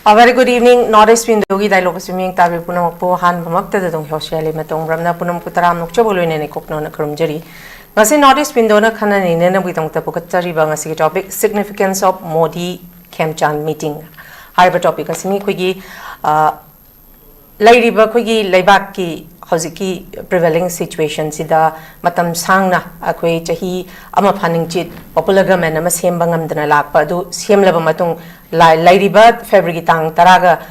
A very good evening. Northeast window gi dialogue swimming tabi punam po han bamakta da dong hosiali matong ramna punam kutaram nok chabolo ne kokno na krumjari. Ngasi Northeast window na khana ni ne na bitong ta pokachari ba ngasi topic significance of Modi Khemchand meeting. Haiba topic asimi khogi lairiba khogi laibak ki hojiki prevailing situation sida matam sangna akhoi chahi ama phaning chit popular government ama semba ngamdana lakpa du semlaba matung lairiba February tang taraga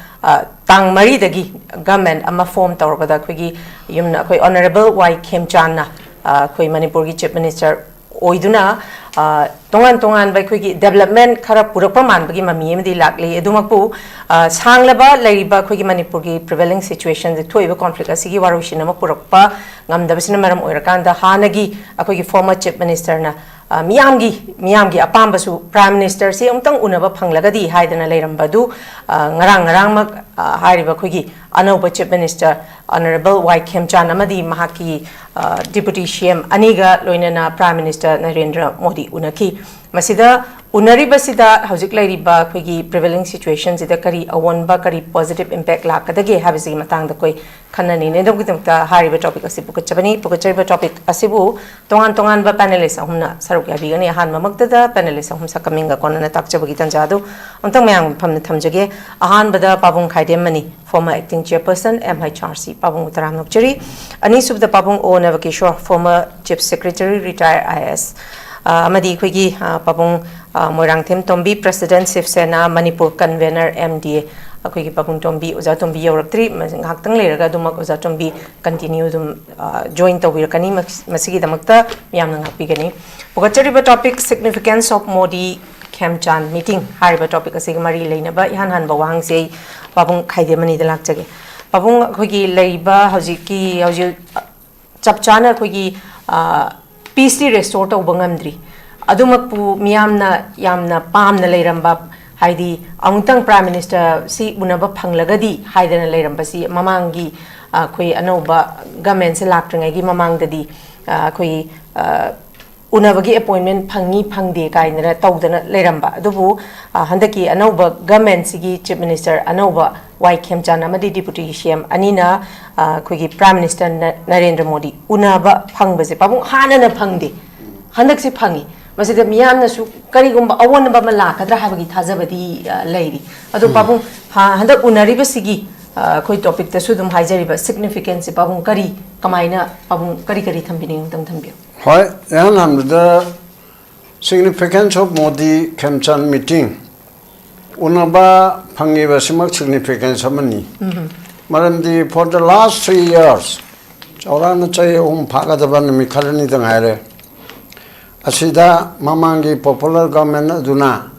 tang mari dagi government ama form tawrpada khogi yumna khoi honorable Y Khemchand na khoi Manipur gi chief minister oiduna tongan bai khogi development khara purakpa manbagi mami emdi lakli edumakpu sanglaba lairiba khogi Manipur gi prevailing situation the thoiba conflict asigi warushina ma purakpa ngamdabasina maram oirakanda hanagi akhogi former chief minister na miyamgi apambasu prime minister si umtang unaba phanglagadi haidana leirambadu ngarang mak hairiba khogi anauba chief minister honorable Y Khemchand amadi mahaki deputy CM aniga loinana prime minister Narendra Modi unaki masida unariba sida hojik lairiba khogi prevailing situation sida kari awonba kari positive impact lakadage habisi matang da koi khanani ne dogidamta hariba topic asibu pukachariba topic asibu tongan ba panelist ahumna saruk yabigani han mamakta da panelist ahum sakaminga konana takchabagi tanjadu untang mayang phamna thamjage ahan bada pabung khaidem mani former acting chairperson MHRC pabung utaram nokchari ani subda pabung O NABAKISHORE former chief secretary retired IS amadi khogi pabung MOIRANGTHEM TOMBI president SENA manipur convener MDA akhoi pabung TOMBI oja TOMBI yoraktri ngaktang leraga dumak oja TOMBI continue dum join tawirkani masigi damakta miyamna ngapigani pogachariba topic significance of Modi Khemchand meeting hariba topic asig mari leinaba han bawang sei pabung khaidem mani da lakjage pabung khogi leiba hojiki chapchana khogi peace restore to bangamdri adumakpu yamna pamna leiramba haidi amutang prime minister si unaba phanglagadi haidana leiramba si mamangi khoi anoba government se laktringai gi mamangdadi khoi unabagi appointment phangde kainara tawdana leiramba adubu handaki anoba government sigi chief minister anoba Y Khemchand amadi deputy CM anina khoi prime minister Narendra Modi unaba phangbase pabung hanana phangde handak se phangi masida miyamna su karigumba awonba mala kadra habagi thajabadi leiri adu pabung handak unariba sigi khoi topic ta sudum haijariba significance pabung kari kamaina pabung kari thambini tang thambi hoy yan the significance of Modi Khemchand meeting unaba phangiba simak significance amani maramdi for the last 3 years chaurana chai phagadaban mi khalani dang haire asida mamangi popular government aduna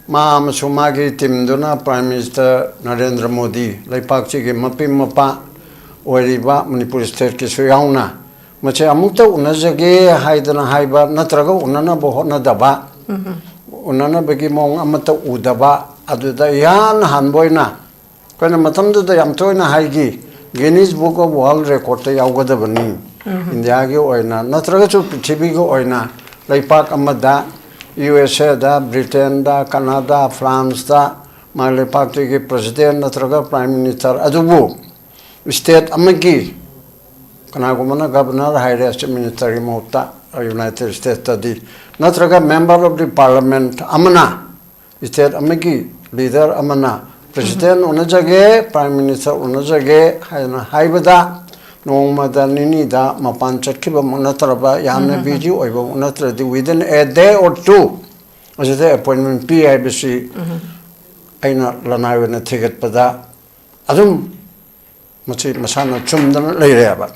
ma masumagi team duna prime minister Narendra Modi laipakchi gi mapim mapa oiriba Manipur state ki suyauna mache amukta unajage haidana haiba natraga unana bohona daba unana bagi mong amata udaba aduda yan hanboina kana matamda da yamtoina haigi Guinness Book of World Record ta yawgadabani India gi oina natraga chu prithibi gi oina laipak amada USA da Britain da Canada France da malepak ki president natraga prime minister adubu state amagi kana gumana governor haire chief minister mota United States tadi natraga member of the parliament amana state amagi leader amana president unajage prime minister unajage haibada Nomada nini da mapan chakkiba munatraba yamna busy oiba unatradi within a day or two as the appointment PIBC aina lanai na ticket pada adum machi masana chumdan leireba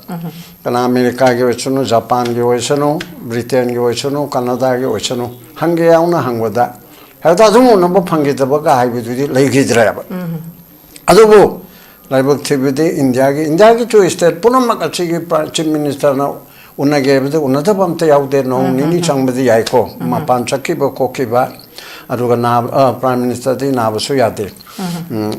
kana America ge wechuno Japan ge wechuno Britain ge wechuno Canada ge wechuno hange yauna hangwada hada adum number phangidaba ga haibidudi leigidreba adubu Laibak Tibidi, India to state, Punamaka chief minister now, Unagave the Unadabamte out there, no Nini Chambadi Yaiko, Mapanchakiba Kokiba, Aduga Prime Minister di Navasuyati.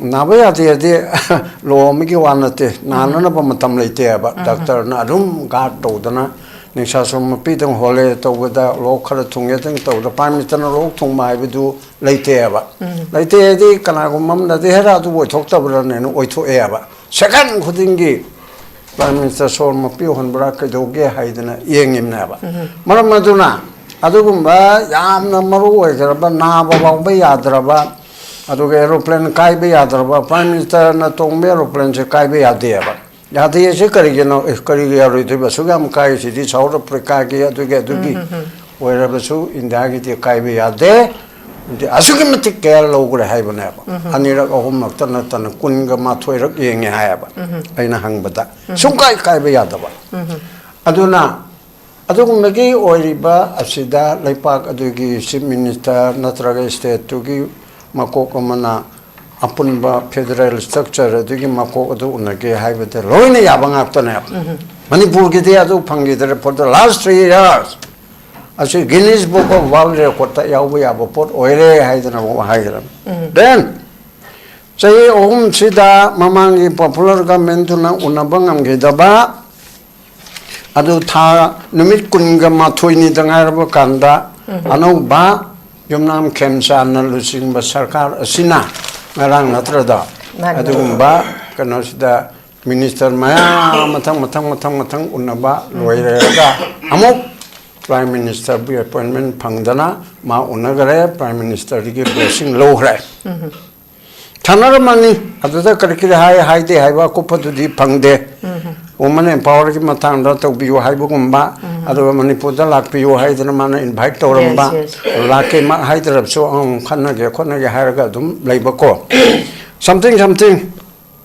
Navayati, Lo Mikiwanate, Nana Bamatam Late, but Dr. Nadum Gat Dodana, Ningsha Sum Pitang Hole, Togada, Local Tungeting, the Prime Minister Rock to my do later. Later, the Kanagumam that they had to talk about and wait to air. Second, Kudingi. Prime Minister Solma Piohan Braka Doge Haidena Yang in Naba. Maramaduna, Adugumba, Yam Namaru, Naba Yadraba, Aduga aeroplane Kaibe Yadraba, Prime Minister Natom aeroplanes Kaibe Yadeva. Yadi is a Karigano, if Kariga Ridiba Sugam Kai, it is out of Precagi to get to be wherever so in the Agiti Kaibe Yade. The Asukimatic care logo Habanaba. Anira Homatanatan, Kunga Matway Yang Hayaba. Aina Hangbata. Sunkai Kaibayadaba. Aduna Adugumagi or Riba, Asida, Laipak Adugi, Chief Minister, Natraga State, Tugi, Makokamana, Apunba, Federal Structure, Dugi Mako Unagi, Haibata, Loina Yabang after nap. Manipur Gidiadu Pangi for the last 3 years. I say Guinness Book of World Record Yahweh Aboport Oire Haidan. Then say Sida Mamangi popular government Unabangam Gidaba Adu Ta Numit Kungama Twini Dangarabo Kanda Ano Ba Yumnam Khemchand Lusing Basarkar SENA Marang Natrada Adumba Kanosida Minister Maya Matang Unaba Loirega Amok Prime Minister be appointment Pangdana, Ma Unagare, Prime Minister blessing low ray. Tanara money, other curricula high de Haiva Kupa to the Pangde, woman empowered Matanda to be Haibugumba, other Manipuda like Pio Haidanamana invite Toramba, Lake Hydra so on Kanaga Haragadum, Labor Corps. Something,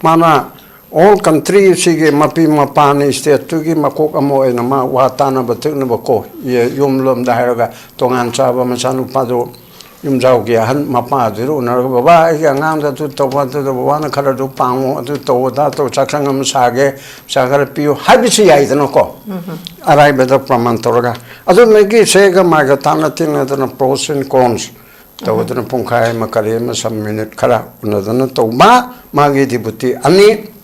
Mana. All countries, Sige Mapi Mapani, State Tugi Makokamo and Ma Watana Batunabako, Yumlum Daharaga, Tongan Chaba Masanu Pado, Yumzaugia, Mapa, the Runababa, Yanganga to Topa to the one color to Pamo, to Todato, Chakangam Sage, Sagarapio, Habisi Aidanoko. Arrived at the Pramantoraga. I don't make it Sega Magatana thing at the pros and cons. Tawadana Punkai, Makarima, some minute Kara, another Toma, Magi Dibuti, Ani.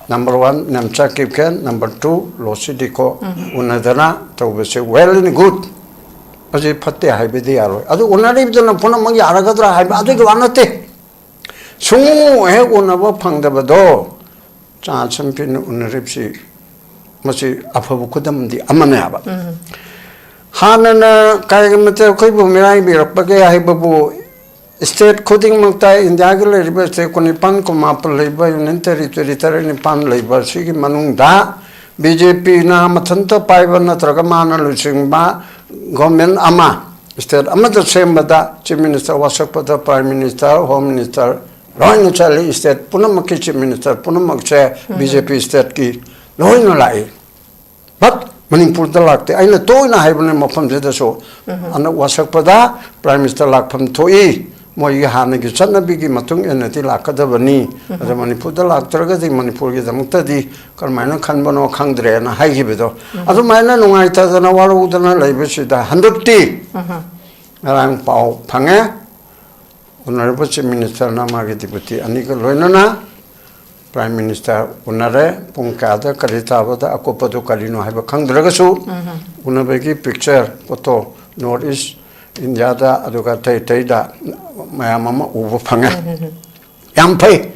Number 1, Namcha Kipken. Number 2, Losidiko, Unadana, to well and good. As a Pate Hibidi. Other Unarib than upon among Yaragadra, I think Vanate. So, I unava Pangdabado, Chance and Pin Unaripsi, Masi Apabukudam, the Amanaba. Hanana Kaigamata Kibu Mirai, Pake Hibabu. State coding Mukta in the Aguilar River, Konipan, Komapal labor, and territory Pan labor, Sigi Manunda, BJP Namatanta Paivana Tragamana Luchingba, Gomen Ama. State Amata Sembada, Chief Minister Wasapata, Prime Minister, Home Minister, Roy Chali State, Punamaki Chief Minister, Punamakche, BJP State Key, Loino Lai. But Manipur the Lakte, I know Toina Haven Mopam the show, and Wasapada, Prime Minister Lakpam Toi. Moihana Sana Bigi Matung and the Lakadavani, the Manipur the Laktraga, the Manipur is the Mutadi, Carmina Kanbano Kangdre and Haigibido. Other minor no ita than a war than a labor sheet, 100 tea. Around Pau Panga, Honorable Minister Namagi Deputy, Anika Loinana, Prime Minister Unare, Punkada, Karitava, the Akopado Karino have a Kangdragasu, Unabegi picture, photo, Northeast. In the other Adugate Teda, my mamma over Panga. Yampe.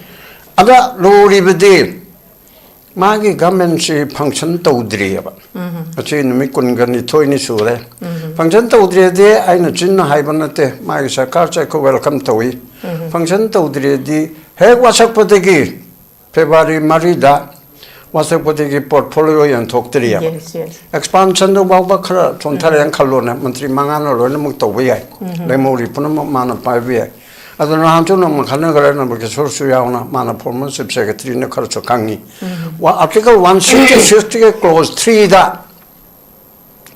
Other low ribede. Magi government function to Driaba. A chain Mikungani Toini Sure. Function to Dre, I know Chinna Hibanate, my Sakarchako welcome to we. Function to Dre, hey, what's up with the gate? February Marida. Was a particular portfolio and talk to Yes. Expansion of Babakra, Tontarian Kalona, Mantri Mangano, Renamuktaway, Lemori Punama Mana Pavia. As an Antono Makanagar, Nabakishore, Mana Former Secretary Nakarchokangi. Well, Article 160 clause 3 that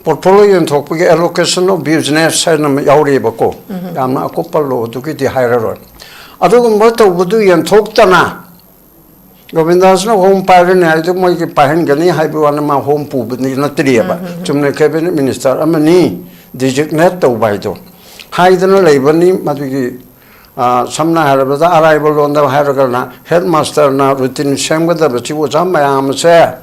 portfolio and talk with allocation of business, Sanam Yauri Bako, Yama Kopalo, to get the higher. Other than what would do and talk to na. Govindas no home parent, I took my Pahangani, Haibuanama home poop in the Natriaba, Chumna Cabinet Minister, Amani, designate to Baido. Haiden Labani, Matuki, Samna Harabada, arrival on the Haragana, headmaster now routine shame with the but she was on my arm, sir.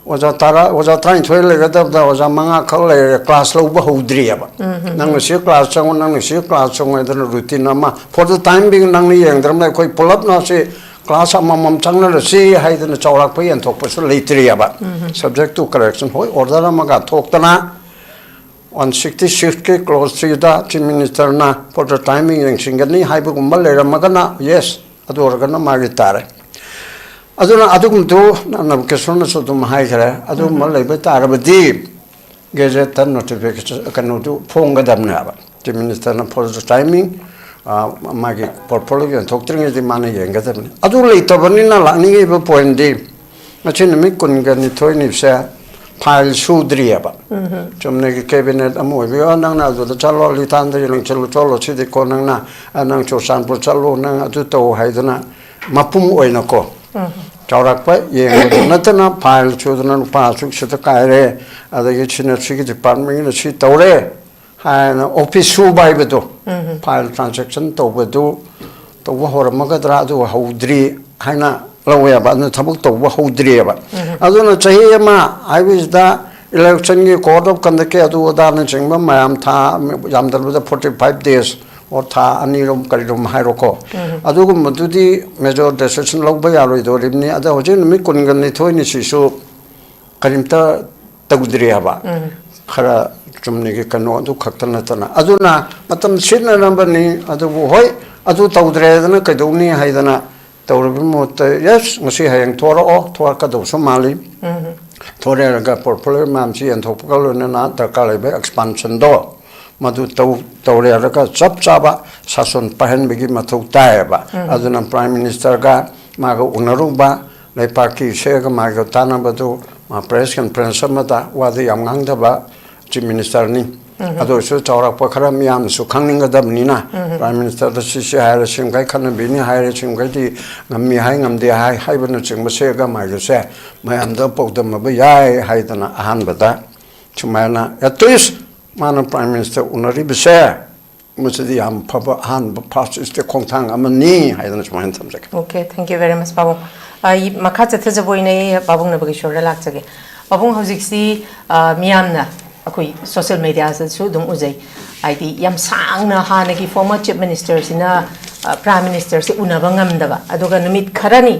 oja tara oja train thoi le ga da oja manga khal le class lo ba hodri aba nang si class chang nang si class chang da routine ma for the time being nang ni yang dram na koi pull up na si class amam chang na si hai da chawrak pa yan thok pa so leitri aba subject to correction hoi order ma ga thok ta na 160 shift ke close to da chief minister na for the timing yang singani hai bu mal le ram ga na yes adu organ na ma gi tare aduna adugum tu nabakishore na so dum hai khare adu mal le ba tar ba di gazette notification kanu tu phong ga dam na ba chief minister na for the timing ma gi portfolio thok tring di man yang ga dam adu le to ban na la ni ge point di ma chen mi kun ga ni thoi ni sa file sudriya ba chomne ke cabinet amo bi nang na zo chalo li tan de ling chalo chalo chi de ko nang na nang cho san pro chalo nang atu to hai dana mapum oina ko chawrak pa ye na tana file chudana pa su chita kai re ada ye china chi department ni chi tawre ha na office su bai be do file transaction to be do to wa hor ma ga dra do haudri haina lawa ba na thabuk to wa hodri ba aduna chahi ma I wish da election ki court of conduct ke adu da na chingba mayam tha yam dar 45 days or tha ani rom kari rom hai roko adu gu madu di major decision log ba ya roi do rimni ada hojin mi kun gan ni thoi ni si su karim ta tagudri ba khara chumni ki kanu adu khakta na tana aduna matam sin na number ni adu hoi adu tagudre na ka do ni hai dana yes, ngasi hayang thora thor ka do so mali thore ga portfolio mam si and thopkal na darkar le expansion do madu tore ra chap chaba sason pahen begi mathau tai ba aduna prime minister ga ma ga unaru ba le party se ga ma ga tana ba do ma press conference ma da wa de yam ngang da ba chief minister ni ado so chawrak pa khara miyam su khangning ga dam ni na prime minister da si hai sim kai khan bi ni hai sim kai di ngam hai ngam de hai ba no ching ma se ga ma ga se mayam da pok da ma ba yai hai da na ahan ba da chumana at least man prime minister unari bi se mu se di am pa ba han ba pas is de khong thang am ni hai da na chuma han tham se okay thank you very much babu ai makha cha tha boi nei babung na bagi shore lak chage babung hojik si miyam na akoi social media su dum uzai ID yam sang na hana ki former chief minister sina prime minister se unaba ngamda ba aduga numit kharani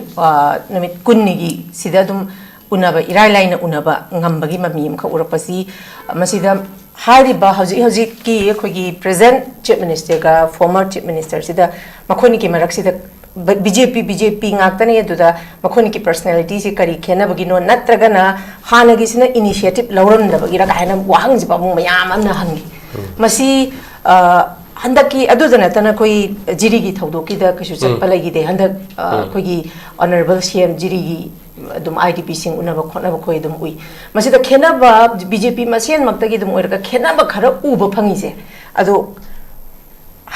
numit kunni gi sida dum unaba irai laina unaba ngamba gi mamim kha urapasi masida hari ba haji ki akoi present chief minister ga former chief minister sida makhoni ki marak sida BJP ngakta ne duda makhoni ki personality si kari khena bagi no natragana hana gi sina initiative lawram da bagi ra kaina wahang ji babung mayam amna hangi masi handaki adudana tana koi jiri gi thaudo ki da kishu chapala gi de handak koi gi honorable CM jiri gi dum IDP sing unaba khona ba koi dum ui masi da khena ba BJP masen makta gi dum oirka khena ba khara uba phangi se ado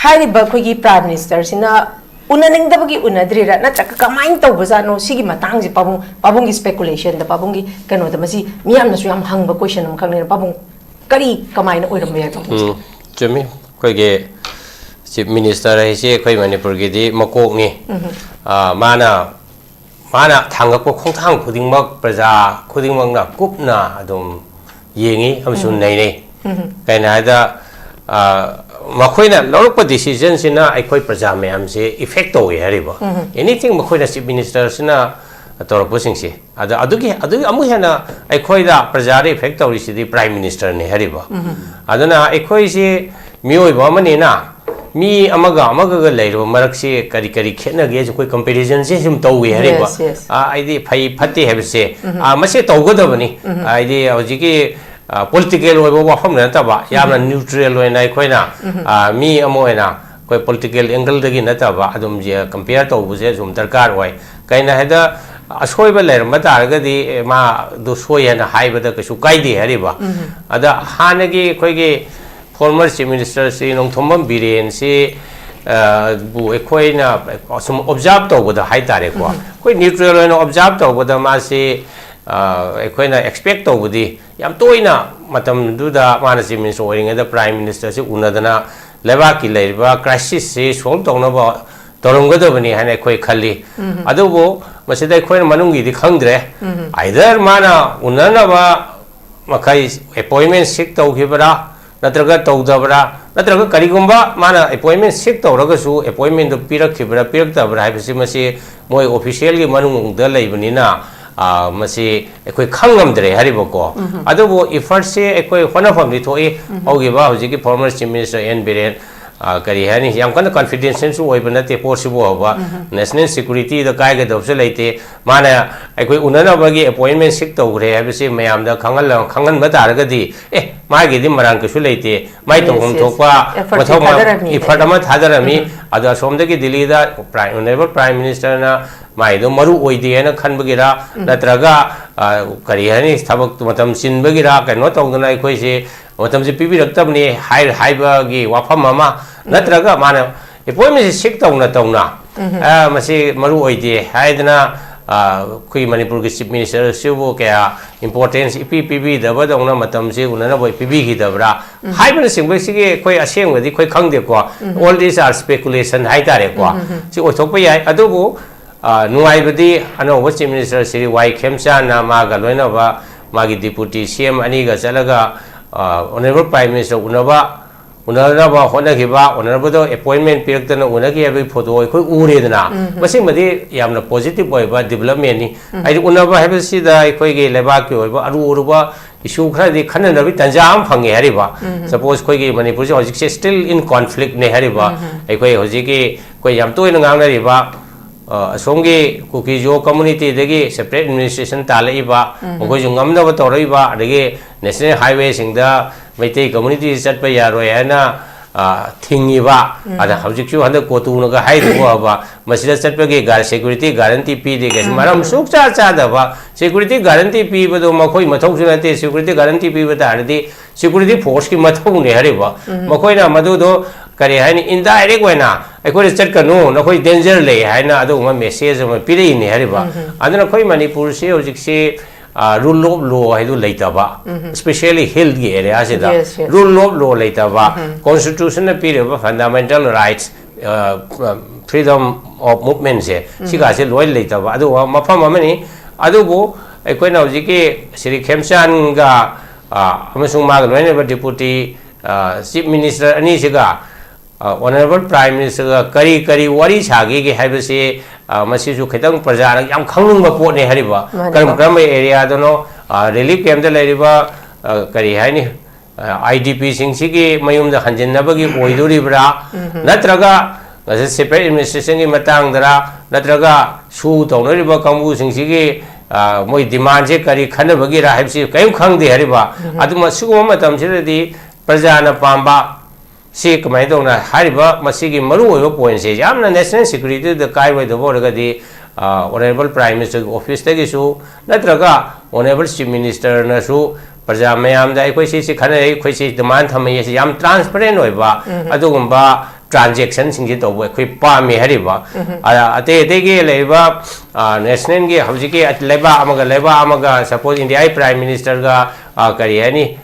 hari ba koi gi prime minister sina unaning da bagi unadri ra na taka kamain to bazano sigi matang ji pabung gi speculation da pabung gi kano da masi miyam na su yam hang ba question am khang ne pabung kari kamai na oiram ya to chemi koi ge chief minister ai se koi manipur gi di makok ni mana thangak ko khong thang khuding mak praja khuding mak na kup na adum yengi amsun nei nei kai na da makoina lorok decision sina aikoi praja mayam se effect to hariba anything makoina chief minister sina torpo sing se adugi amu hena aikoi da praja re effect to si prime minister ne hariba adana aikoi se mioi ba mani na mi amaga ga leiro marak se kari khena ge koi comparison se sim to hariba aidi phai phate have se mase to godabani aidi hojiki political way ba pham na ta ba yamna neutral way nai khoina mi amoina koi political angle dagi na ta ba adum je compare to bu je zum darkar way kaina heda asoi ba ler ma tar ga di ma do soya na hai ba da ka su kai di hari ba ada hana gi koi gi former chief minister si nong thombam biren si bu ekhoi na sum observe to bu da hai tare ko koi neutral way na observe to bu da ma si ekhoi expect to bu di yam toina matam duda mana chief minister oiring da prime minister se unadana leba ki leiba crisis se solve tongna ba torongada bani hane khoi khali adubo masida khoi manungi di khangdre either mana unana ba makai appointment sik tau khibara natraga tawdabra natraga karigumba mana appointment sik tawraga su appointment do pirak khibra pirak tabra haibasi masi moi official gi manung da leibani na masi ekoi khangamdre haribako adubo effort se ekoi honafam ni thoi hogiba hojiki former chief minister N Biren kari hani yam kana confidence su oibana te possible hoba national security da kai ga dobse leite mana ekoi unana bagi appointment sik tawre habisi mayam da khangan ba taragadi mai gi di marang ku su leite mai tongom thokpa mathoma effort ama thadarami ada somdagi Delhi da honorable prime minister na mai do maru oide na khanbagira natraga kari hani thabak matam sinbagira kano tongdana ekoi se matam se pibi raktabni haiba gi wafam mama natraga mana appointment sik tawna masi maru oide haidna kui Manipur ki chief minister sibo kaya importance ipi daba dongna matam se unana boy pibi gi dabra haibana singbe sige koi aseng wadi koi khangde ko all these are speculation hai tare ko si othokpa yai adubu nuai badi ano chief minister Sri Y Khemchand na ma ga loina ba magi deputy CM ani ga chalaga honorable prime minister unaba honagiba honorable do appointment pirakta na unagi abi photo koi ure dana masing madi yamna positive oiba development ni ai unaba habisi da koi ge leba ki oiba aruba issue khara di khana nabi tanjam phange hariba suppose koi ge Manipur je hojik se still in conflict ne hariba ai koi hojiki koi yam toy na ngang riba asomgi kukijo community degi separate administration talaiba koi jungam na ba toraiba adagi national highway singda Maitei community chatpa yaroi ana thingiba ada hawjikchu handa kotuna ga haidu ba masida chatpa ge security guarantee pi de ge maram sukcha cha da ba security guarantee pi ba do makhoi mathau su nate security guarantee pi ba da ardi security force ki mathau ne hari ba makhoi na madu do kare haini indirect waina ekoi chat kanu na khoi danger le haina adu ma message ma pi re ne hari ba adana khoi Manipur se hojik se rule of law haidu leitaba especially hill gi area se da rule of law leitaba constitution na period fundamental rights freedom of movement se siga se loi leitaba adu mafam amani adu bo ekoi na hojiki Sri Khemchand ga amasung ma ga loi ba deputy chief minister ani siga honorable prime minister ga kari wari chagi ge haibase masi su khitang praja yam khangung ba pot ne hariba karam area dono relief camp da leriba kari haini IDP sing sigi mayum da hanjin na bagi oiduri bra natraga separate administration gi matang dara natraga su tonoriba kambu sing sigi moi demand je kari khana bagi ra haibsi kayum khang de hariba aduma sugo matam siradi praja na pamba si kamai dona hariba masigi maru oiba point se jamna national security da kai wai do borga di honorable prime minister office ta gi su natraga honorable chief minister na su praja mayam da ekoi si khana ekoi si demand thamai si yam transparent oiba adugumba transaction sing ji to bo ekoi pa me hariba ate gi leiba national gi hawjiki leba amaga suppose India prime minister ga kari ani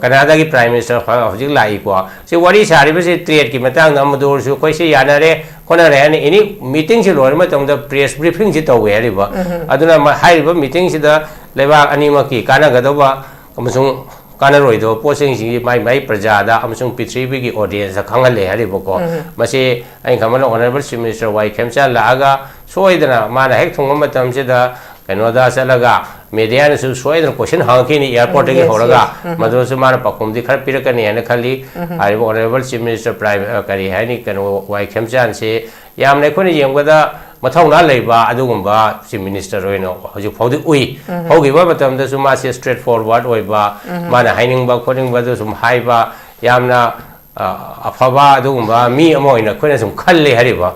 Canada ki prime minister hojik lai ko se wari sari ba se trade ki matang na madur su koi se yanare kona re ani any meeting si lor ma tong da press briefing si to we ri ba aduna hai ba meeting si da leba ani ma ki kana ga do ba amasung kana roi do posing si mai praja da amasung P3B ki audience khangal le hari ba ko mase ai khamana honorable chief minister Y Khemchand la aga soidana mana hek thongam matam se da kanoda salaga media na su soidana question hangki ni airport ge horaga madro su mana pakum di khar pirakani ana khali ai honorable chief minister private kari hani kano Y Khemchand se yamne khoni yengada mathau na leiba adugumba chief minister oino hoju phodi ui hogi ba matam da su ma se straight forward oiba mana haining ba khoning ba sum haiba yamna afaba adugumba mi amoina khona sum khalle hariba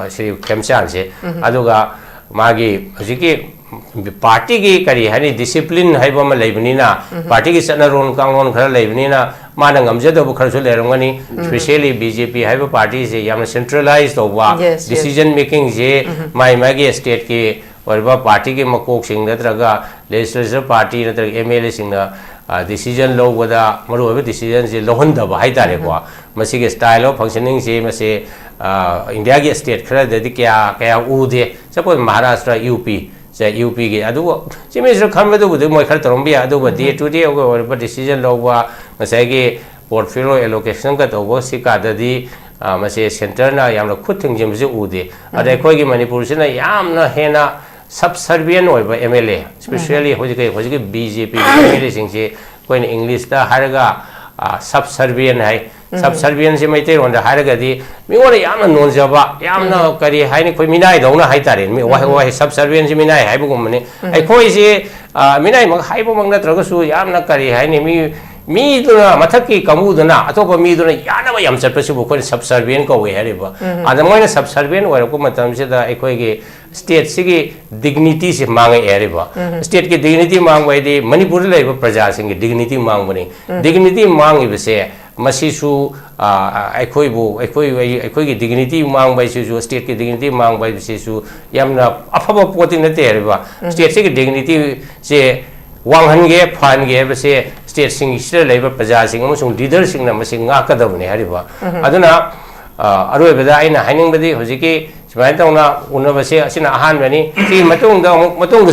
Sri Khemchand se aduga magi hojiki party ki kari hani discipline haiba ma leibani na party ki sana ron kangon khara leibani na mana ngamjado bu kharsu lerongani especially BJP haiba party se yam centralized over decision making je mai magi state ki और बा party के मकोक सिंह नत्रगा legislature party नत्रगा MLA Singh decision lowada maru decision si lohondaba haitare ko masige style of functioning si mase India ge state khara de kya ude suppose Maharashtra UP se UP ge adu si minister khambe do de moi khar torombi adu ba day to day over decision lowwa masage portfolio allocation ka to si ka di mase center na yamna khuting jim je ude ade khoi gi Manipur sina yamna hena subservient oiba MLA especially hoji BJP MLA singse koin English ta haraga subservient hai subservient se maite ronda haraga di mi ora yamna nonjaba yamna kari haini koi minai dona hai tare mi wa subservient se minai hai bugum ne ai koi se minai mag hai bo mangna traga su yamna kari haini mi duna mathaki kamu duna atopa mi duna yana ba yam chatpasi bu koi subservient ko we hariba ada moina subservient wa ko matam se da ekoi ge state sigi dignity se mang eriba state ki dignity mang bai di Manipur lai ba praja sing dignity mang bani dignity mang ibse masi su ekoi ki dignity mang bai su state ki dignity mang bai se su yamna afaba poti na te eriba state sigi dignity se wanghange phange bse state sing isra lai ba praja sing amusung leader sing na masing nga kadabne hariba aduna aroi bada aina haining badi hojiki Sebenarnya tawna unabase asina ahan bani si matung da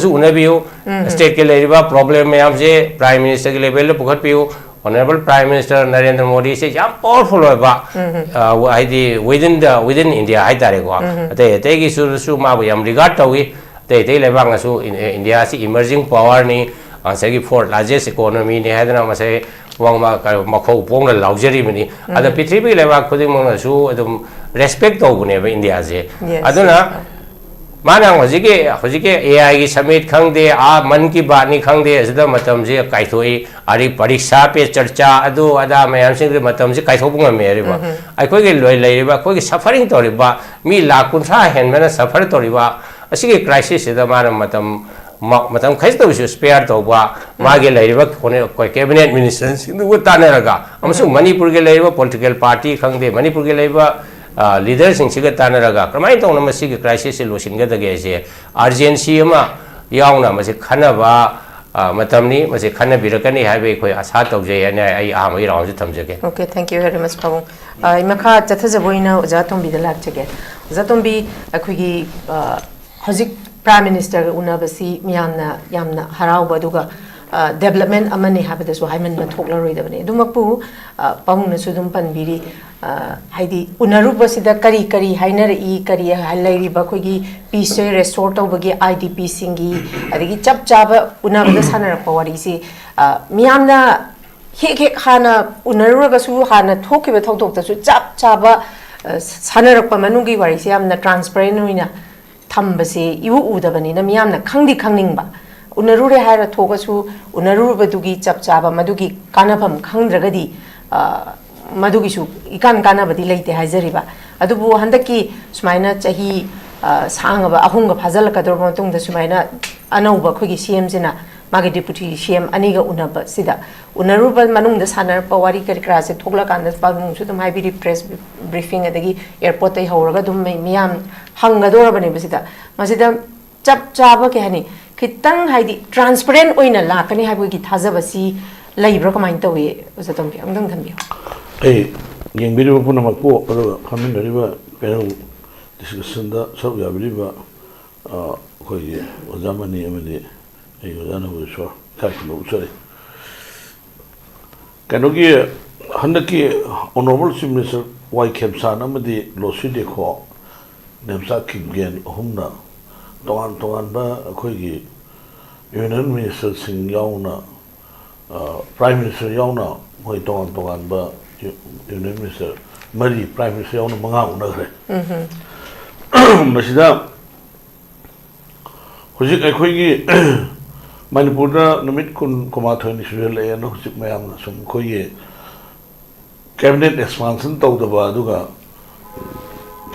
su unabiu state ke level problem में हमसे prime minister के level पे पुखत पियो honorable prime minister Narendra Modi से जहाँ powerful है बा वो आई within India आई तारे को अतः की सुरसु माँ वो यम regard ताऊगी अतः लेबा ngасу India से emerging power नि आंसर की fourth largest economy ने है तो ना मसे wangma makho pongla luxury mani ada pithribi lewa khuding mona su adum respect to bune ba India je aduna mana hojike AI gi summit khangde man ki baat ni khangde asda matam je kaithoi ari pariksha pe charcha adu ada mayam sing matam je kaithok bunga me ri ba ai khoi ge loi lai ba khoi ge suffering to ri ba mi lakun tha hen mena suffer to ri ba asige crisis da mana matam matam khais to su spare to ba mage laiba khone ko cabinet minister sindu tanaraga amsu Manipur ge laiba political party khangde Manipur ge laiba leader sing siga tanaraga kramai to na masi ge crisis se losin ga dage se urgency ama yauna masi khana ba matam ni masi khana birakani haibe khoi asa to je ani ai amai raw ju thamjage. Okay, thank you very much pabung imakha chathajaboina oja tombi da lakchage oja tombi akhugi hojik Prime Minister unabasi yamna harauba duga development amani habada so haiman na thokla roidabani dumakpu pamung na sudum panbiri haidi unaruba sida kari hainari kari halairi ba khogi peace restore tawbagi IDP singi adigi chap chaba unabada sanara pawari si miyamna he khana unarura su hana thokiba thoktok ta su chap chaba sanarak pa manungi wari si yamna transparent hoina thambase iwu udabani na miyamna khangning ba unarure haira thogasu unaruba dugi chap chaba madugi kanapam khangdragadi madugi su ikan kanabadi leite hajariba adubu handaki sumaina chahi sangaba ahunga phajal kadro matung da sumaina anauba khogi CM sina magi deputy CM aniga unaba sida unaruba manung da sanar pawari karikra se thogla kandas pamung su dum haibiri press briefing adagi airport ai horaga dum miyam hangadora bani basida masida chap chaba ke hani kitang haidi transparent oina lakani haibu gi thajabasi laibra kamain tawi usatom bi angdang thambi yengbiri puna makpo aro khamin dariba panel discussion da sab yabiriba khoi ozamani amani ai ozana bu so takno usare kanogi handaki honorable chief minister Khemchand amadi losi dekho nemsa kingen humna tongan ba khoi gi union minister sing yauna prime minister yauna hoi tongan ba union minister mari prime minister yauna manga una gre masida hojik khoi gi Manipur da numit kun koma thoni sure le no hojik mayam na sum khoi gi cabinet expansion to da ba duga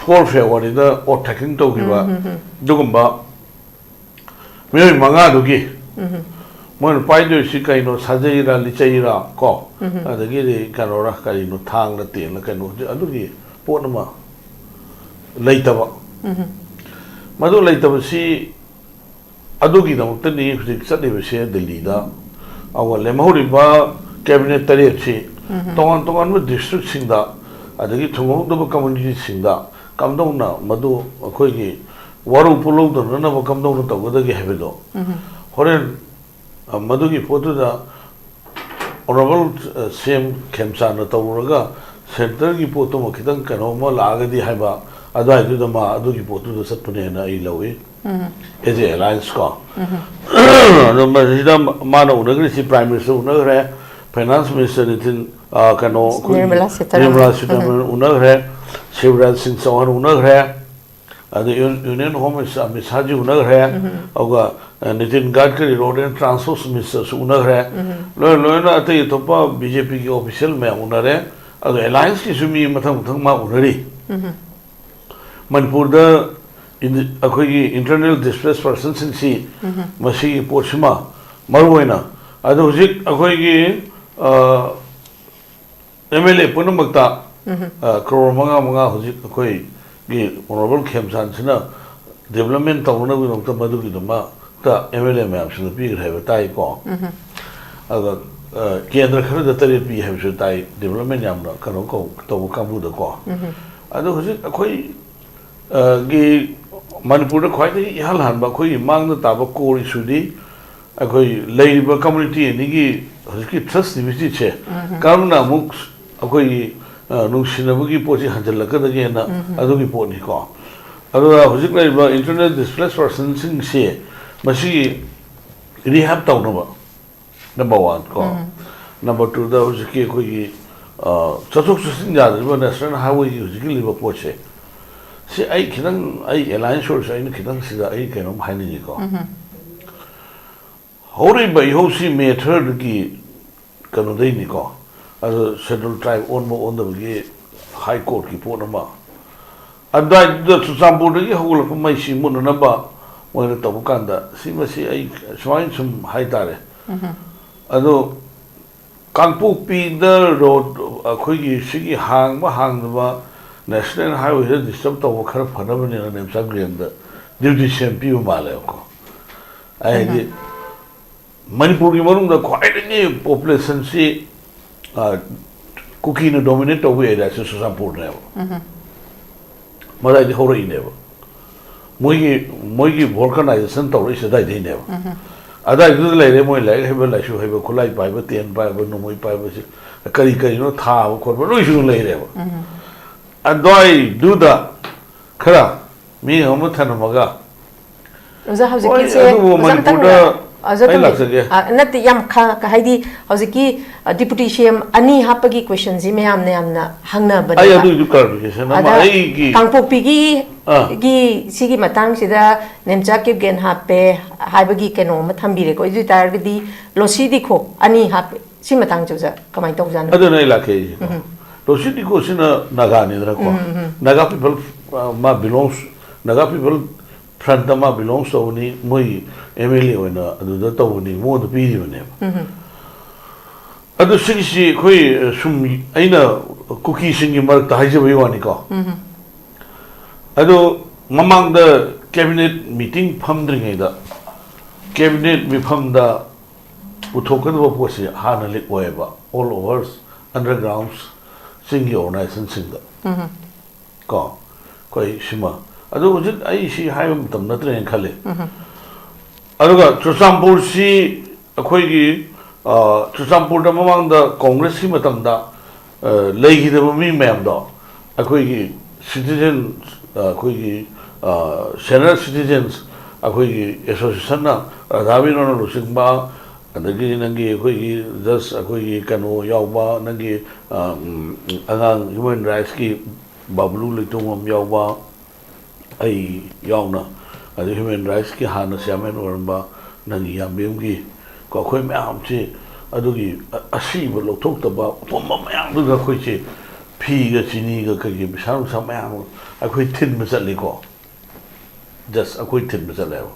for February da attacking to gi ba dugumba me manga dugi mon pai do si kai no sajaira lichaira ko adagi ri kanora kai no thang la ten la kai no adugi ponama leitaba madu leitaba si adugi da mutani hujik sade be se Delhi da our Lemahuriba cabinet Tarichi, Tongan district Sinda, Adagi Tomo community Sinda, come down now, Madu, Akogi, Waru Pulu, the Runava come down to Wadagi Hebedo. Horen Madugi Potuda, Honorable CM Khemchand Tawuraga, Center Gipoto Kitan Kanoma, Lagadi Haba, Ada to the Ma, Adugi Potu, the Satunena Ilawi, as a alliance score. No Mano, Nagri Prime Minister, Unagre, Finance Minister, Kano, Nirmala Sitaram, Unagre, Shivraj Singh Sawan Unagre, the Union Home is Miss Haji Unagre, Oga, Nitin Gadkari Road and Transport Minister Unagre, Loyana Topa, BJP official May Unare, the alliance Kisumi Matama already. Manipur in the internal displaced persons in sea, Masi Pochima, Marwena, Adozik Akoigi MLA Punamakta, Koromanga Manga Hozik Akoi, Honorable Khemchand, development of one of the Madukidama, the MLA maps, the people have a tie call. Kendra the therapy have a tie development Yamna, Kanoko, Tokabu the call. Adozik Akoi. Manipur quite a Yalan, but Koi Mang the Tabako Sudi, a Koi labor community and Nigi trust the visit. Kamna Mooks, a Koi Nushinabuki Poti Hanjalaka again, Adogi Portico. Otherwise, internet displaced persons in Shea, Mashi rehab town number one call. Number two, the Hosiki Koi Chatuk Singa, National Highway, Liver Poche. See, I can alliance or I can see the I can hiding go. Hori by Hosi may third key Canadanico as a scheduled tribe on the High Court Kiponama. I died the Susambu, the whole of my Shimun number when the Tabukanda. See, I swine some high tare. Although Kangpu P the road, a quiggy shiggy hang the National Highway is disturbed of a kind of phenomenon and Sagri the duty champion Maleko. I did Manipur, the quite population see cooking a dominant away that's a support level. But I did horror never. Moigi vulcanized center is a day never. Other lady, my leg, have a like you have a collide by the end by no more privacy, a caricano tower, corporation lay ever. And do I do that? Kara, me, Homotanamaga. Not the Yam Kahidi, Hosiki, Deputy Sham, Ani Hapagi questions, Zimeam Namna, Hangna, but I do clarification. Kangpo Pigi, Sigi Matang, Sida, Nemjaki Gen Hape, Hibagi Keno, Matambiri, or is it Targadi, Losidico, Ani Happy, Simatang Josa, come I talk. I don't know like Losidi goes in a Nagani, Naga people belongs, Naga people, Prantama belongs to only Moi, Emilio, and the Tony, more the video name. At the city, Koi, some Aina cookies in your mark, the Hajaviwanika. Ado, among the cabinet meeting, pumdring the cabinet, we pump the Utokan of was Hana Lake wherever, all over undergrounds. Sing your nice and singer. Go, Koi Shima. I don't I see high them nothing in Kali. I got to some Pursi, a Quigi, to some Put among the Congress Himatamda, Lady the Mummy Mamda, a Quigi citizens, Quigi, Senate citizens, a Quigi Association, a Davino Lusimba. And the Ginangi, Quigi, thus a Quigi Cano, Yauba, Nangi, Angang, human rights, Bablu Litumum Yauba, A Yauna, and the human rights, Hana Siaman Oramba, Nangi Yambimgi, Kokoim Amchi, Adugi, a sea will talked about Pomam, Quichi, Piga, Chiniga, Kagi, some animal, I quit 10 Misalico. Just a quick 10 level.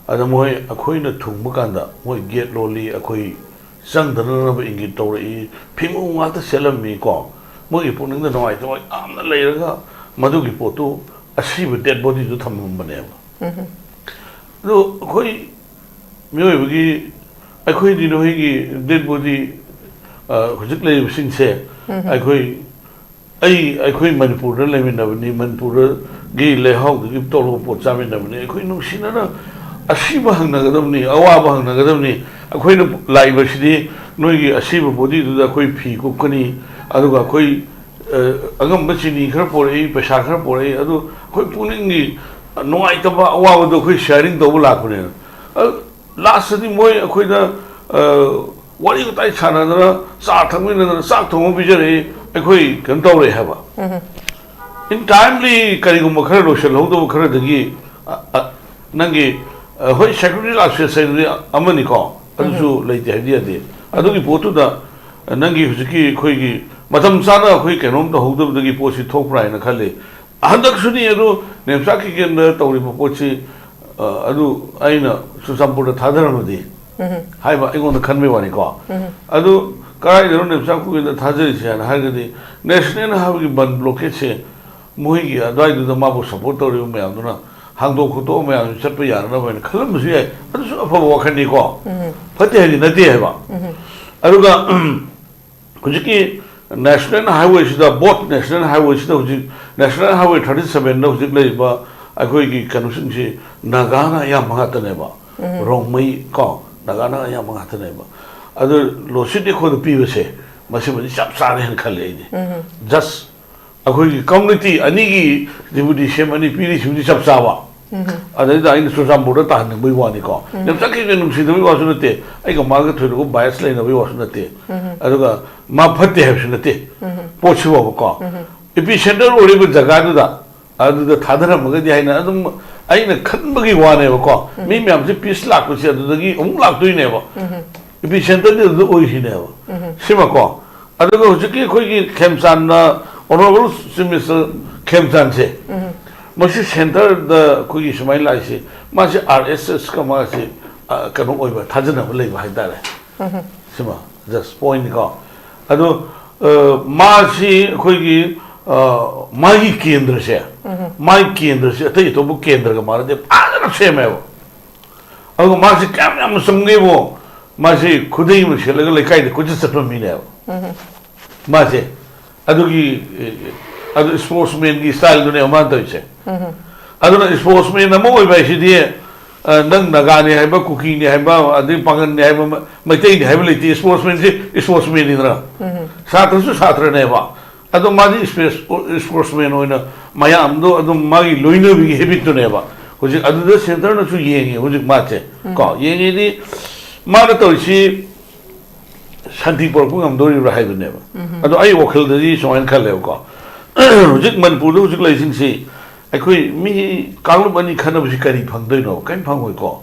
Ada moi akoi na thungbu kanda moi get loli akoi sang dana na ingi tori phimu nga ta selam mi ko moi puning da noi toi am na lei ra madu gi potu asi bu dead body du tham bane ba do akoi myoi gi ꯑꯩꯈꯣꯏ ꯗꯤ ꯅꯣꯏꯒꯤ ꯗꯦꯗ body ꯍꯧꯖꯤꯛ ꯂꯩꯔꯤꯕꯁꯤꯡꯁꯦ ꯑꯩꯈꯣꯏ ꯃꯅꯤꯄꯨꯔꯗ ꯂꯩꯃꯤꯟꯅꯕꯅꯤ ꯃꯅꯤꯄꯨꯔꯒꯤ ꯂꯩꯍꯥꯎꯗꯒꯤ ꯇꯧꯔꯒ ꯄꯣꯠ ꯆꯥꯃꯤꯟꯅꯕꯅꯤ ꯑꯩꯈꯣꯏ ꯅꯨꯡꯁꯤꯅꯅ ꯑꯁꯤꯕ ꯍꯪꯅꯒꯗꯕꯅꯤ ꯑꯋꯥꯕ ꯍꯪꯅꯒꯗꯕꯅꯤ ꯑꯩꯈꯣꯏꯅ ꯂꯥꯛꯏꯕꯁꯤꯗꯤ ꯅꯣꯏꯒꯤ ꯑꯁꯤꯕ ꯕꯣꯗꯤꯗꯨꯗ ꯑꯩꯈꯣꯏ ꯐꯤ ꯀꯨꯞꯀꯅꯤ ꯑꯗꯨꯒ ꯑꯩꯈꯣꯏ ꯑꯉꯝꯕ ꯆꯤꯅꯤ ꯈꯔ ꯄꯣꯔꯛꯏ ꯄꯩꯁꯥ ꯈꯔ ꯄꯣꯔꯛꯏ ꯑꯗꯨ ꯑꯩꯈꯣꯏ ꯄꯨꯛꯅꯤꯡꯒꯤ ꯅꯨꯡꯉꯥꯏꯇꯕ ꯑꯋꯥꯕꯗꯣ ꯑꯩꯈꯣꯏ ꯁꯤꯌꯥꯔꯤꯡ ꯇꯧꯕ ꯂꯥꯛꯄꯅꯦꯅ ꯂꯥꯁꯇꯗꯤ ꯃꯣꯏ ꯑꯩꯈꯣꯏꯗ ꯋꯥꯔꯤ ꯋꯥꯇꯥꯏ ꯁꯥꯟꯅꯗꯅ ꯆꯥ ꯊꯛꯃꯤꯟꯅꯗꯅ ꯆꯥꯛ ꯊꯣꯡꯕ ꯄꯤꯖꯔꯛꯏ ꯑꯩꯈꯣꯏ ꯀꯩꯅꯣ ꯇꯧꯔꯦ ꯍꯥꯏꯕ ꯏꯟ ꯇꯥꯏꯝꯂꯤ ꯀꯔꯤꯒꯨꯝꯕ ꯈꯔ ꯂꯣꯏꯁꯤꯜꯍꯧꯗꯕ ꯈꯔꯗꯒꯤ ꯅꯪꯒꯤ ꯍꯣꯏ ꯁꯦꯀ꯭ꯌꯨꯔꯤꯇꯤ ꯑꯦꯛꯁꯦꯁ ꯍꯥꯏꯗꯨꯗꯤ ꯑꯃꯅꯤꯀꯣ ꯑꯗꯨꯁꯨ ꯂꯩꯇꯦ ꯍꯥꯏꯕꯗꯤ ꯌꯥꯗꯦ ꯑꯗꯨꯒꯤ ꯄꯣꯠꯇꯨꯗ ꯅꯪꯒꯤ ꯍꯧꯖꯤꯛꯀꯤ ꯑꯩꯈꯣꯏꯒꯤ ꯃꯇꯝ ꯆꯥꯅ ꯑꯩꯈꯣꯏ ꯀꯩꯅꯣꯝ ꯇꯧꯍꯧꯗꯕꯗꯒꯤ ꯄꯣꯠꯁꯤ ꯊꯣꯛꯄ꯭ꯔꯥ ꯍꯥꯏꯅ ꯈꯜꯂꯤ ꯍꯟꯗꯛꯁꯨꯅꯤ ꯑꯗꯨ ꯅꯦꯝꯆꯥꯛꯀꯤ ꯀꯦꯟꯗ꯭ꯔ ꯇꯧꯔꯤꯕ ꯄꯣꯠꯁꯤ ꯑꯗꯨ ꯑꯩꯅ ꯆꯨꯔꯆꯥꯟꯄꯨꯔꯗ ꯊꯥꯗꯔꯝꯃꯗꯤ ꯍꯥꯏꯕ ꯑꯩꯉꯣꯟꯗ ꯈꯟꯕꯩ ꯋꯥꯅꯤꯀꯣ ꯑꯗꯨ ꯀꯗꯥꯏꯗꯅꯣ ꯅꯦꯝꯆꯥꯛꯀꯤ ꯀꯦꯟꯗ꯭ꯔ ꯊꯥꯖꯔꯤꯁꯦ ꯍꯥꯏꯅ ꯍꯥꯏꯔꯒꯗꯤ ꯅꯦꯁꯅꯦꯜ ꯍꯥꯏꯕꯒꯤ ꯕꯟ ꯕ꯭ꯂꯣꯀꯦꯠꯁꯦ ꯃꯣꯏꯒꯤ ꯑꯗꯨꯋꯥꯏꯗꯨꯗ ꯃꯥꯕꯨ ꯁꯞꯄꯣꯔꯠ ꯇꯧꯔꯤꯕ ꯃꯌꯥꯝꯗꯨꯅ ꯍꯥꯡꯗꯣꯛ ꯈꯣꯠꯇꯣꯛꯑ ꯃꯌꯥꯝꯁꯨ ꯆꯠꯄ ꯌꯥꯅꯅꯕ ꯍꯥꯏꯅ ꯈꯜꯂꯝꯕꯁꯨ ꯌꯥꯏ ꯑꯗꯨꯁꯨ ꯑꯐꯕ ꯋꯥꯈꯜꯅꯤꯀꯣ ꯐꯠꯇꯦ ꯍꯥꯏꯗꯤ ꯅꯠꯇꯦ ꯍꯥꯏꯕ ꯑꯗꯨꯒ ꯍꯧꯖꯤꯛꯀꯤ ꯅꯦꯁꯅꯦꯜ ꯍꯥꯏꯋꯦꯁꯤꯗ ꯕꯣꯠ ꯅꯦꯁꯅꯦꯜ ꯍꯥꯏꯋꯦꯁꯤꯗ ꯍꯧꯖꯤꯛ ꯅꯦꯁꯅꯦꯜ ꯍꯥꯏꯋꯦ 37ꯗ ꯍꯧꯖꯤꯛ ꯂꯩꯔꯤꯕ ꯑꯩꯈꯣꯏꯒꯤ ꯀꯩꯅꯣꯁꯤꯡꯁꯤ ꯅꯥꯒꯥꯅ ꯑꯌꯥꯝꯕ ꯉꯥꯛꯇꯅꯦꯕ ꯔꯣꯡꯃꯩ ꯀꯣ ꯅꯥꯒꯥꯅ ꯑꯌꯥꯝꯕ ꯉꯥꯛꯇꯅꯦꯕ ꯑꯗꯨ ꯂꯣꯁꯤꯠ ꯑꯩꯈꯣꯏꯗ ꯄꯤꯕꯁꯦ ꯃꯁꯤꯃꯗꯤ ꯆꯞ ꯆꯥꯔꯦ ꯍꯥꯏꯅ ꯈꯜꯂꯦ ꯑꯩꯗꯤ ꯖꯁ ꯑꯩꯈꯣꯏꯒꯤ ꯀꯝꯃꯨꯅꯤꯇꯤ ꯑꯅꯤꯒꯤ ꯗꯤꯄꯨꯇꯤ ꯁꯦꯝ ꯑꯅꯤ ꯄꯤꯔꯤꯁꯤꯕꯨꯗꯤ ꯆꯞ ꯆꯥꯕ ꯑꯗꯩꯗ ꯑꯩꯅ ꯆꯨꯔꯆꯥꯟꯄꯨꯔꯗ ꯇꯥꯍꯟꯅꯤꯡꯕꯒꯤ ꯋꯥꯅꯤꯀꯣ ꯅꯦꯝꯆꯥꯛꯀꯤꯁꯦ ꯅꯨꯡꯁꯤꯗꯕꯒꯤ ꯋꯥꯁꯨ ꯅꯠꯇꯦ ꯑꯩꯒ ꯃꯥꯒ ꯊꯣꯏꯗꯣꯛꯄ ꯕꯥꯏꯁ ꯂꯩꯅꯕꯒꯤ ꯋꯥꯁꯨ ꯅꯠꯇꯦ ꯑꯗꯨꯒ ꯃꯥ ꯐꯠꯇꯦ ꯍꯥꯏꯕꯁꯨ ꯅꯠꯇꯦ ꯄꯣꯠꯁꯤꯐꯥꯎꯕꯀꯣ ꯏꯄꯤ ꯁꯦꯟꯇꯔ ꯑꯣꯏꯔꯤꯕ ꯖꯒꯥꯗꯨꯗ ꯑꯗꯨꯗ ꯊꯥꯗꯔꯝꯃꯒꯗꯤ ꯍꯥꯏꯅ ꯑꯗꯨꯝ ꯑꯩꯅ ꯈꯟꯕꯒꯤ ꯋꯥꯅꯦꯕꯀꯣ ꯃꯤ ꯃꯌꯥꯝꯁꯦ ꯄꯤꯁ ꯂꯥꯛꯄꯁꯦ ꯑꯗꯨꯗꯒꯤ ꯑꯃꯨꯛ ꯂꯥꯛꯇꯣꯏꯅꯦꯕ ꯏꯄꯤ ꯁꯦꯟꯇꯔꯗꯤ ꯑꯗꯨꯗ ꯑꯣꯏꯔꯤꯅꯦꯕ ꯁꯤꯃꯀꯣ ꯑꯗꯨꯒ ꯍꯧꯖꯤꯛꯀꯤ ꯑꯩꯈꯣꯏꯒꯤ ꯈꯦꯝꯆꯥꯟꯗ ꯑꯣꯅꯔꯦꯕꯜ ꯆꯤꯐ ꯃꯤꯅꯤꯁꯇꯔ ꯈꯦꯝꯆꯥꯟꯁꯦ ꯃꯁꯤ ꯁꯦꯟꯇꯔꯗ ꯑꯩꯈꯣꯏꯒꯤ ꯁꯨꯃꯥꯏꯅ ꯂꯥꯛꯏꯁꯦ ꯃꯥꯁꯦ RSSꯀ ꯃꯥꯁꯦ ꯀꯩꯅꯣ ꯑꯣꯏꯕ ꯊꯥꯖꯅꯕ ꯂꯩꯕ ꯍꯥꯏꯇꯥꯔꯦ ꯁꯤꯃ ꯖꯁ ꯄꯣꯏꯟꯅꯤꯀꯣ ꯑꯗꯣ ꯃꯥꯁꯤ ꯑꯩꯈꯣꯏꯒꯤ ꯃꯥꯒꯤ ꯀꯦꯟꯗ꯭ꯔꯁꯦ ꯃꯥꯒꯤ ꯀꯦꯟꯗ꯭ꯔꯁꯦ ꯑꯇꯩ ꯑꯇꯣꯞꯄ ꯀꯦꯟꯗ꯭ꯔꯒ ꯃꯥꯟꯅꯗꯦ ꯐꯖꯅ ꯁꯦꯝꯃꯦꯕ ꯑꯗꯨꯒ ꯃꯥꯁꯤ ꯀꯌꯥꯝ ꯌꯥꯝꯅ ꯆꯨꯝꯒꯦꯕꯣ ꯃꯥꯁꯤ ꯈꯨꯗꯩ ꯑꯃ ꯁꯦꯠꯂꯒ ꯂꯩꯀꯥꯏꯗ ꯀꯣꯏꯆꯠ ꯆꯠꯄ ꯃꯤꯅꯦꯕ ꯃꯥꯁꯦ ꯑꯗꯨꯒꯤ ꯑꯗꯨ ꯁ꯭ꯄꯣꯔꯠꯁꯃꯦꯟꯒꯤ ꯁ꯭ꯇꯥꯏꯜꯗꯨꯅꯦꯕ ꯃꯥꯅ ꯇꯧꯔꯤꯁꯦ ꯑꯗꯨꯅ ꯁ꯭ꯄꯣꯔꯠꯁꯃꯦꯟ ꯑꯃ ꯑꯣꯏꯕ ꯍꯥꯏꯁꯤꯗꯤ ꯅꯪ ꯅꯥꯒꯥꯅꯤ ꯍꯥꯏꯕ ꯀꯨꯀꯤꯅꯤ ꯍꯥꯏꯕ ꯑꯗꯩ ꯄꯥꯡꯒꯟꯅꯤ ꯍꯥꯏꯕ ꯃꯩꯇꯩꯅꯤ ꯍꯥꯏꯕ ꯂꯩꯇꯦ ꯁ꯭ꯄꯣꯔꯠꯁꯃꯦꯟꯁꯤ ꯁ꯭ꯄꯣꯔꯠꯁꯃꯦꯟꯅꯤꯗꯅ ꯁꯥꯇ꯭ꯔꯁꯨ ꯁꯥꯇ꯭ꯔꯅꯦꯕ ꯑꯗꯣ ꯃꯥꯗꯤ ꯁ꯭ꯄꯣꯔꯠꯁꯃꯦꯟ ꯑꯣꯏꯅ ꯃꯌꯥꯝꯗꯣ ꯑꯗꯨꯝ ꯃꯥꯒꯤ ꯂꯣꯏꯅꯕꯤꯒꯤ ꯍꯦꯕꯤꯠꯇꯨꯅꯦꯕ ꯍꯧꯖꯤꯛ ꯑꯗꯨꯗ ꯁꯦꯟꯇꯔꯅꯁꯨ ꯌꯦꯡꯉꯦ ꯍꯧꯖꯤꯛ ꯃꯥꯁꯦ ꯀꯣ ꯌꯦꯡꯉꯦꯗꯤ ꯃꯥꯅ ꯇꯧꯔꯤꯁꯤ ꯁꯥꯟꯇꯤ ꯄꯨꯔꯛꯄ ꯉꯝꯗꯣꯔꯤꯕ꯭ꯔꯥ ꯍꯥꯏꯕꯅꯦꯕ ꯑꯗꯣ ꯑꯩ ꯋꯥꯈꯜꯗꯗꯤ ꯁꯨꯃꯥꯏꯅ ꯈꯜꯂꯦꯕꯀꯣ ꯍꯧꯖꯤꯛ ꯃꯅꯤꯄꯨꯔꯗ ꯍꯧꯖꯤꯛ ꯂꯩꯔꯤꯁꯤꯡꯁꯤ ꯑꯩꯈꯣꯏ ꯃꯤ ꯀꯥꯡꯂꯨꯞ ꯑꯅꯤ ꯈꯟꯅꯕꯁꯤ ꯀꯔꯤ ꯐꯪꯗꯣꯏꯅꯣ ꯀꯔꯤꯝ ꯐꯪꯉꯣꯏꯀꯣ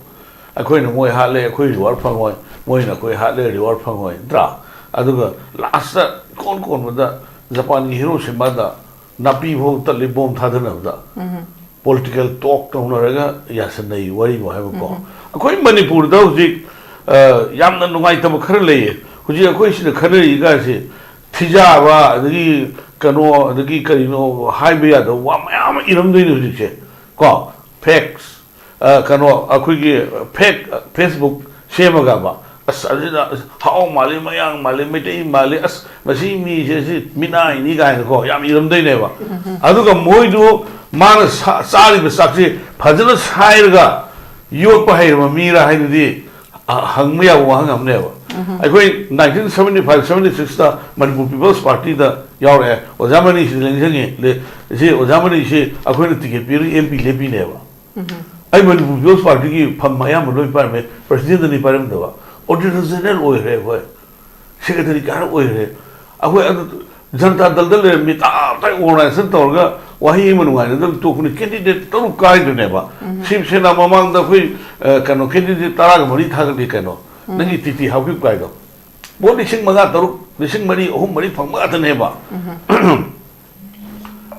ꯑꯩꯈꯣꯏꯅ ꯃꯣꯏ ꯍꯥꯠꯂꯦ ꯑꯩꯈꯣꯏ ꯔꯤꯋꯥꯔꯗ ꯐꯪꯉꯣꯏ ꯃꯣꯏꯅ ꯑꯩꯈꯣꯏ ꯍꯥꯠꯂꯦ ꯔꯤꯋꯥꯔꯗ ꯐꯪꯉꯣꯏ ꯅꯠꯇ꯭ꯔꯥ ꯑꯗꯨꯒ ꯂꯥꯁꯇ ꯏꯀꯣꯟ ꯀꯣꯟꯕꯗ ꯖꯄꯥꯟꯒꯤ ꯍꯤꯔꯣꯁꯤꯃꯥꯗ ꯅꯥꯄꯤ ꯐꯥꯎ ꯇꯠꯂꯤ ꯕꯣꯝ ꯊꯥꯗꯅꯕꯗ ꯄꯣꯂꯤꯇꯤꯀꯦꯜ ꯇꯣꯛ ꯇꯧꯅꯔꯒ ꯌꯥꯁꯟꯅꯩ ꯋꯥꯔꯤꯕꯨ ꯍꯥꯏꯕꯀꯣ ꯑꯩꯈꯣꯏ ꯃꯅꯤꯄꯨꯔꯗ ꯍꯧꯖꯤꯛ ꯌꯥꯝꯅ ꯅꯨꯡꯉꯥꯏꯇꯕ ꯈꯔ ꯂꯩꯌꯦ ꯍꯧꯖꯤꯛ ꯑꯩꯈꯣꯏ ꯁꯤꯗ ꯈꯟꯅꯔꯤꯒꯥꯁꯦ ꯊꯤꯖꯥꯕ ꯑꯗꯒꯤ ꯀꯩꯅꯣ ꯑꯗꯒꯤ ꯀꯔꯤꯅꯣ ꯍꯥꯏꯕ ꯌꯥꯗꯕ ꯋꯥ ꯃꯌꯥꯝ ꯑꯃ ꯏꯔꯝꯗꯣꯏꯅꯤ ꯍꯧꯖꯤꯛꯁꯦ ꯀꯣ ꯐꯦꯛꯁ ꯀꯩꯅꯣ ꯑꯩꯈꯣꯏꯒꯤ ꯐꯦꯛ ꯐꯦꯁꯕꯨꯛ ꯁꯦꯝꯃꯒꯕ ꯑꯁ ꯑꯗꯨꯗ ꯍꯥꯎ ꯃꯥꯜꯂꯤ ꯃꯌꯥꯡ ꯃꯥꯜꯂꯤ ꯃꯩꯇꯩ ꯃꯥꯜꯂꯤ ꯑꯁ ꯃꯁꯤ ꯃꯤꯁꯦ ꯁꯤ ꯃꯤꯅꯥꯏꯅꯤ ꯀꯥꯏꯅꯀꯣ ꯌꯥꯝ ꯏꯔꯝꯗꯣꯏꯅꯦꯕ ꯑꯗꯨꯒ ꯃꯣꯏꯗꯨ ꯃꯥꯅ ꯆꯥꯔꯤꯕ ꯆꯥꯛꯁꯦ ꯐꯖꯅ ꯁꯥꯏꯔꯒ ꯌꯣꯠꯄ ꯍꯩꯔꯕ ꯃꯤꯔꯥ ꯍꯥꯏꯗꯨꯗꯤ ꯍꯪꯕ ꯌꯥꯕ ꯋꯥꯍꯪ ꯑꯃꯅꯦꯕ ꯑꯩꯈꯣꯏ 1975-76ꯗ ꯃꯅꯤꯄꯨꯔ ꯄꯤꯄꯜꯁ ꯄꯥꯔꯇꯤꯗ ꯌꯥꯎꯔꯛꯑꯦ ꯑꯣꯖꯥ ꯃꯅꯤꯁꯤ ꯂꯦꯡꯖꯪꯉꯤ ꯁꯤ ꯑꯣꯖꯥ ꯃꯅꯤꯁꯤ ꯑꯩꯈꯣꯏꯅ ꯇꯤꯀꯦꯠ ꯄꯤꯔꯒ MP ꯂꯦꯞꯄꯤꯅꯦꯕ ꯑꯩ ꯃꯅꯤꯄꯨꯔ ꯄꯤꯄꯜꯁ ꯄꯥꯔꯇꯤꯒꯤ ꯐꯝ ꯑꯌꯥꯝꯕ ꯂꯣꯏ ꯄꯥꯏꯔꯝꯃꯦ ꯄ꯭ꯔꯁꯤꯗꯦꯟꯗꯅꯤ ꯄꯥꯏꯔꯝꯗꯕ ꯑꯣꯗꯤꯇꯔ ꯖꯦꯅꯔꯦꯜ ꯑꯣꯏꯈ꯭ꯔꯦ ꯑꯩꯈꯣꯏ ꯁꯦꯀ꯭ꯔꯦꯇꯔꯤ ꯀꯌꯥꯔꯛ ꯑꯣꯏꯈ꯭ꯔꯦ ꯑꯩꯈꯣꯏ ꯑꯗꯨ ꯖꯅꯇꯥ ꯗꯜꯗ ꯂꯩꯔꯝꯃꯤ ꯇꯥꯞ ꯇꯥꯏ ꯑꯣꯔꯒꯅꯥꯏꯖꯦꯁꯟ ꯇꯧꯔꯒ ꯋꯥꯍꯩ ꯑꯃ ꯅꯨꯡꯉꯥꯏꯅꯗꯕ ꯇꯣꯛꯄꯅꯤ ꯀꯦꯟꯗꯤꯗꯦꯠ 3 ꯀꯥꯏꯗꯨꯅꯦꯕ ꯁꯤꯕ ꯁꯦꯅꯥ ꯃꯃꯥꯡꯗ ꯑꯩꯈꯣই ꯀꯩꯅꯣ ꯀꯦꯟꯗꯤꯗꯦꯠ 14 ꯊꯥꯒꯠꯂꯤ ꯀꯩꯅꯣ ꯅꯪꯒꯤ ꯇꯤꯇꯤ ꯍꯥꯎꯈꯤꯕ ꯀꯥꯏꯗꯣ ꯚꯣꯠ 5,000-6,000 4,000-3,000 ꯐꯪꯕ ꯉꯥꯛꯇꯅꯦꯕ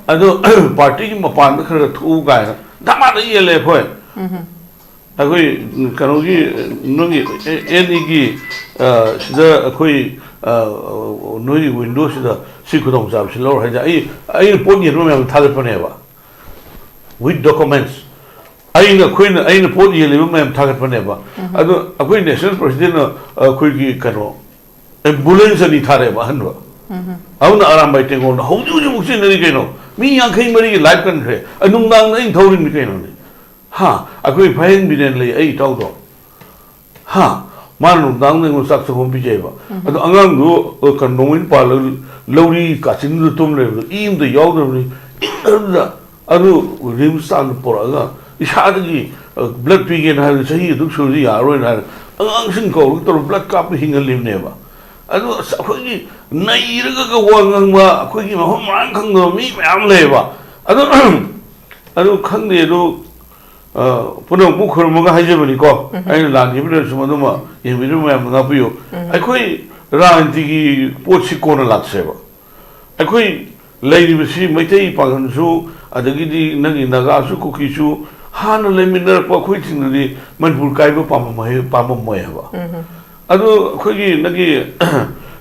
ꯑꯗꯣ ꯄꯥꯔꯇꯤꯒꯤ ꯃꯄꯥꯟꯗ ꯈꯔ ꯊꯣꯛꯎ ꯀꯥꯏꯅ ꯙꯃꯥꯗ ꯌꯦꯜꯂꯦ ꯑꯩꯈꯣꯏ ꯀꯩꯅꯣꯒꯤ ꯅꯣꯏꯒꯤ NEꯒꯤ ꯁꯤꯗ ꯑꯩꯈꯣꯏ ꯅꯣꯏꯒꯤ ꯋꯤꯟꯗꯣꯁꯤꯗ ꯁꯤ ꯈꯨꯗꯣꯡꯆꯥꯕꯁꯤ ꯂꯧꯔ ꯍꯥꯏꯁꯦ ꯑꯩꯅ ꯄꯣꯠ ꯌꯦꯟꯕ ꯃꯌꯥꯝ ꯊꯥꯒꯠꯄꯅꯦꯕ ꯋꯤꯠ ꯗꯣꯀꯨꯃꯦꯟꯠꯁ ꯑꯩꯅ ꯄꯣꯠ ꯌꯦꯜꯂꯤꯕ ꯃꯌꯥꯝ ꯊꯥꯒꯠꯄꯅꯦꯕ ꯑꯗꯣ ꯑꯩꯈꯣꯏ ꯅꯦꯁꯅꯦꯜ ꯄ꯭ꯔꯁꯤꯗꯦꯟꯅ ꯑꯩꯈꯣꯏꯒꯤ ꯀꯩꯅꯣ ꯑꯦꯝꯕꯨꯂꯦꯟꯁ ꯑꯅꯤ ꯊꯥꯔꯛꯑꯦꯕ ꯑꯍꯟꯕ ꯑꯗꯨꯅ ꯑꯔꯥꯝꯕꯥꯏ ꯇꯦꯡꯒꯣꯜꯗ ꯍꯧꯖꯤꯛ ꯍꯧꯖꯤꯛꯃꯨꯛ ꯆꯦꯟꯅꯔꯤ ꯀꯩꯅꯣ ꯃꯤ 54ꯒꯤ ꯂꯥꯏꯐ ꯀꯟꯈ꯭ꯔꯦ ꯅꯨꯡꯗꯥꯡꯗ ꯑꯩꯅ ꯊꯧꯔꯤꯅꯤ ꯀꯩꯅꯣꯅꯦ ꯍꯥ ꯑꯩꯈꯣꯏ ꯐꯥꯌꯦꯡ ꯕꯤꯔꯦꯟ ꯂꯩ ꯑꯩ ꯏꯇꯥꯎꯗꯣ ꯍꯥ ꯃꯥꯅ ꯅꯨꯡꯗꯥꯡꯗ ꯑꯩꯉꯣꯟꯗ ꯆꯥꯛ ꯆꯥꯛꯈꯣꯝ ꯄꯤꯖꯩꯕ ꯑꯗꯣ ꯑꯉꯥꯡꯗꯣ ꯀꯩꯅꯣ ꯅꯣꯡꯃꯩ ꯄꯥꯜꯂꯒ ꯂꯧꯔꯤ ꯀꯥꯆꯤꯟꯗꯨꯗ ꯇꯨꯝ ꯂꯩꯕꯗꯣ ꯏ ꯑꯃꯇ ꯌꯥꯎꯗꯕꯅꯤ ꯏꯪꯗꯕꯗ ꯑꯗꯨ ꯔꯤꯝꯁ ꯇꯥꯟꯅ ꯄꯨꯔꯛꯑꯒ ꯏꯁꯥꯗꯒꯤ ꯕ꯭ꯂꯗ ꯄꯤꯒꯦꯅ ꯍꯥꯏꯕꯗ ꯆꯍꯤ ꯑꯗꯨꯛ ꯁꯨꯔꯗꯤ ꯌꯥꯔꯔꯣꯏꯅ ꯍꯥꯏꯔ ꯑꯉꯥꯡꯁꯤꯡ ꯀꯧꯔꯒ ꯇꯧꯔ ꯕ꯭ꯂꯗ ꯀꯥꯞꯄ ꯍꯤꯡꯍꯜꯂꯤꯕꯅꯦꯕ ꯑꯗꯨ ꯑꯩꯈꯣꯏꯒꯤ ꯅꯩꯔꯒ ꯋꯥ ꯉꯥꯡꯕ ꯑꯩꯈꯣꯏꯒꯤ ꯃꯐꯝ ꯃꯔꯥꯡ ꯈꯪꯗꯕ ꯃꯤ ꯃꯌꯥꯝ ꯂꯩꯌꯦꯕ ꯑꯗꯨ ꯈꯪꯗꯦ ꯑꯗꯨ ꯄꯨꯝꯅꯃꯛꯄꯨ ꯈꯨꯔꯨꯝꯃꯒ ꯍꯥꯏꯖꯕꯅꯤꯀꯣ ꯑꯩꯅ ꯂꯥꯟꯈꯤꯕꯗꯁꯨ ꯃꯗꯨꯃ ꯌꯦꯡꯕꯤꯔꯤꯕ ꯃꯌꯥꯝꯅ ꯉꯥꯛꯄꯤꯌꯨ ꯑꯩꯈꯣꯏ ꯔꯥꯖꯅꯤꯇꯤꯒꯤ ꯄꯣꯠꯁꯤ ꯀꯣꯟꯅ ꯂꯥꯛꯁꯦꯕ ꯑꯩꯈꯣꯏ ꯂꯩꯔꯤꯕꯁꯤ ꯃꯩꯇꯩ ꯄꯥꯡꯒꯜꯁꯨ ꯑꯗꯒꯤꯗꯤ ꯅꯪꯒꯤ ꯅꯥꯒꯥꯁꯨ ꯀꯨꯀꯤꯁꯨ ꯍꯥꯟꯅ ꯂꯩꯃꯤꯟꯅꯔꯛꯄ ꯑꯩꯈꯣꯏꯁꯤꯡꯅꯗꯤ ꯃꯅꯤꯄꯨꯔ ꯀꯥꯏꯕ ꯄꯥꯝꯃꯝꯃꯣꯏ ꯍꯥꯏꯕ ꯑꯗꯨ ꯑꯩꯈꯣꯏꯒꯤ ꯅꯪꯒꯤ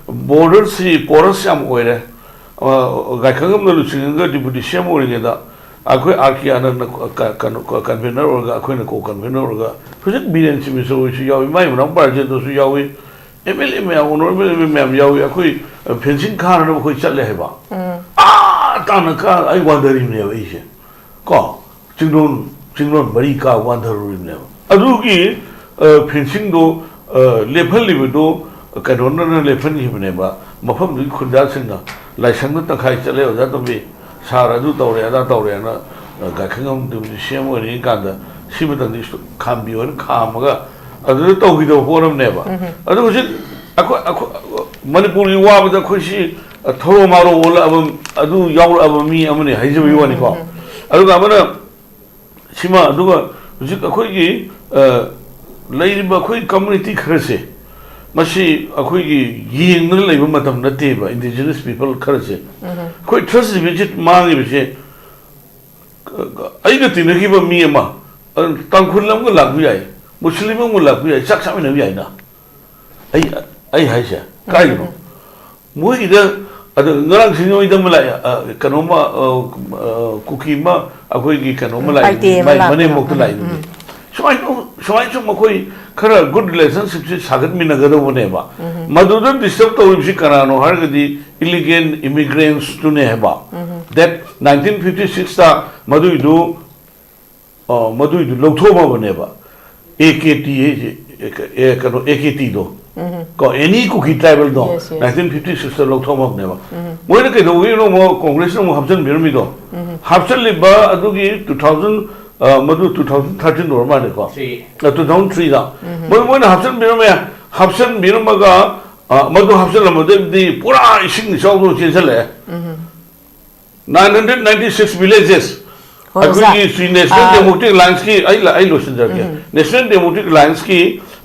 ꯕꯣꯔꯗꯔꯁꯤ ꯄꯣꯔꯁ ꯌꯥꯝ ꯑꯣꯏꯔꯦ ꯒꯥꯏꯈꯪꯉꯝꯅ ꯂꯨꯆꯤꯡꯉꯒ ꯗꯤꯄꯨꯇꯤ ꯁꯤ ꯑꯦꯝ ꯑꯣꯏꯔꯤꯉꯩꯗ ꯑꯩꯈꯣꯏ ꯑꯥꯔ ꯀꯦ ꯑꯥꯅꯟꯗ ꯀꯟꯚꯦꯅꯔ ꯑꯣꯏꯔꯒ ꯑꯩꯈꯣꯏꯅ ꯀꯣ ꯀꯟꯚꯦꯅꯔ ꯑꯣꯏꯔꯒ ꯍꯧꯖꯤꯛ ꯕꯤꯔꯦꯟ ꯁꯤꯃꯤꯁꯣꯏꯁꯨ ꯌꯥꯎꯏ ꯃꯥꯏ ꯃꯅꯥꯎ ꯄꯥꯔꯖꯦꯟꯗꯁꯨ ꯌꯥꯎꯏ ꯑꯦꯝ ꯑꯦꯜ ꯑꯦ ꯃꯌꯥꯝ ꯑꯣꯅꯔꯦꯕꯜ ꯑꯦꯝ ꯑꯦꯜ ꯃꯌꯥꯝ ꯌꯥꯎꯏ ꯑꯩꯈꯣꯏ ꯐꯦꯟꯁꯤꯡ ꯈꯥꯅꯅꯕ ꯑꯩꯈꯣꯏ ꯆꯠꯂꯦ ꯍꯥꯏꯕ ꯇꯥꯅ ꯀꯥ ꯑꯩ ꯋꯥꯟꯊꯔꯤꯕꯅꯦꯕ ꯑꯩꯁꯦ ꯀꯣ ꯆꯤꯡꯂꯣꯟ ꯃꯔꯤ ꯀꯥ ꯋꯥꯟꯊꯔꯨꯔꯤꯕꯅꯦꯕ ꯑꯗꯨꯒꯤ ꯐꯦꯟꯁꯤꯡꯗꯣ ꯂꯦꯞꯍꯜꯂꯤꯕꯗꯣ ꯀꯩꯅꯣꯅ ꯂꯦꯞꯍꯟꯈꯤꯕꯅꯦꯕ ꯃꯐꯝꯗꯨꯒꯤ ꯈꯨꯟꯖꯥꯁꯤꯡꯅ ꯂꯥꯏꯁꯪꯗ ꯇꯪꯈꯥꯏ ꯆꯠꯂꯦ ꯑꯣꯖꯥ ꯇꯣꯝꯕꯤ ꯁꯥꯔ ꯑꯗꯨ ꯇꯧꯔꯦ ꯑꯗꯥ ꯇꯧꯔꯦꯅ ꯒꯥꯏꯈꯪꯉꯝ ꯗꯤꯄꯨꯇꯤ ꯁꯤ ꯑꯦꯝ ꯑꯣꯏꯔꯤꯉꯩ ꯀꯥꯟꯗ ꯁꯤꯃꯇꯪꯗꯤ ꯈꯥꯝꯕꯤꯌꯣꯅ ꯈꯥꯝꯃꯒ ꯑꯗꯨꯗ ꯇꯧꯈꯤꯗꯕ ꯄꯣꯠ ꯑꯃꯅꯦꯕ ꯑꯗꯨ ꯍꯧꯖꯤꯛ ꯑꯩꯈꯣꯏ ꯃꯅꯤꯄꯨꯔꯒꯤ ꯋꯥꯕꯗ ꯑꯩꯈꯣꯏꯁꯤ ꯊꯧꯔꯣ ꯃꯥꯔꯣ ꯑꯣꯜꯂꯛꯑꯕ ꯑꯗꯨ ꯌꯥꯎꯔꯛꯑꯕ ꯃꯤ ꯑꯃꯅꯤ ꯍꯥꯏꯖꯕꯒꯤ ꯋꯥꯅꯤꯀꯣ ꯑꯗꯨꯒ ꯑꯃꯅ ꯁꯤꯃ ꯑꯗꯨꯒ ꯍꯧꯖꯤꯛ ꯑꯩꯈꯣꯏꯒꯤ ꯂꯩꯔꯤꯕ ꯑꯩꯈꯣꯏ ꯀꯝꯃꯨꯅꯤꯇꯤ ꯈꯔꯁꯦ ꯃꯁꯤ ꯑꯩꯈꯣꯏꯒꯤ ꯌꯦꯡꯗꯅ ꯂꯩꯕ ꯃꯇꯝ ꯅꯠꯇꯦꯕ ꯏꯟꯗꯤꯖꯤꯅꯁ ꯄꯤꯄꯜ ꯈꯔꯁꯦ ꯑꯩꯈꯣꯏ ꯊ꯭ꯔꯁ ꯗꯤꯐꯤꯁꯤꯠ ꯃꯥꯡꯉꯤꯕꯁꯦ ꯑꯩꯒ ꯇꯤꯟꯅꯈꯤꯕ ꯃꯤ ꯑꯃ ꯇꯥꯡꯈꯨꯜ ꯑꯃꯒ ꯂꯥꯛꯄ ꯌꯥꯏ ꯃꯨꯁꯂꯤꯝ ꯑꯃꯒ ꯂꯥꯛꯄ ꯌꯥꯏ ꯆꯥꯛ ꯆꯥꯃꯤꯟꯅꯕ ꯌꯥꯏꯅ ꯑꯩ ꯍꯥꯏꯁꯦ ꯀꯥꯏꯒꯤꯅꯣ ꯃꯣꯏꯒꯤꯗ ꯑꯗ ꯉꯔꯥꯡꯁꯤꯡ ꯃꯣꯏꯗ ꯑꯃ ꯂꯥꯛꯑꯦ ꯀꯩꯅꯣꯝꯃ ꯀꯨꯀꯤ ꯑꯃ ꯑꯩꯈꯣꯏꯒꯤ ꯀꯩꯅꯣꯝꯃ ꯂꯥꯛꯏ ꯃꯅꯦꯝꯕꯣꯛꯇ ꯂꯥꯛꯏꯗꯨꯅꯤ ꯁꯨꯃꯥꯏꯅ ꯁꯨꯝ ꯑꯩꯈꯣꯏ ꯈꯔ ꯒꯨꯗ ꯔꯤꯂꯦꯁꯟꯁꯤꯞꯁꯤ ꯁꯥꯒꯠꯃꯤꯟꯅꯒꯗꯧꯕꯅꯦꯕ ꯃꯗꯨꯗ ꯗꯤꯁꯇꯔꯕ ꯇꯧꯔꯤꯕꯁꯤ ꯀꯅꯥꯅꯣ ꯍꯥꯏꯔꯒꯗꯤ ꯏꯂꯤꯒꯦꯟ ꯏꯃꯤꯒ꯭ꯔꯦꯟꯁꯇꯨꯅꯦ ꯍꯥꯏꯕ date 1956ꯇ ꯃꯗꯨꯏꯗꯨ ꯂꯧꯊꯣꯛꯑꯃꯕꯅꯦꯕ AKT kano AKT do ko any cookie tribal do 1956 lo thoma ne ba moi ne ke do wi no mo congress no hapjan birmi do hapjan li ba adu gi 2000 madu 2013 or ma ne ko 2003 da moi ne hapjan birma ga madu hapjan la madu di pura ising ni chaw do che chale 996 villages अखुगी National Democratic lines की आई लोसन जरके National Democratic lines की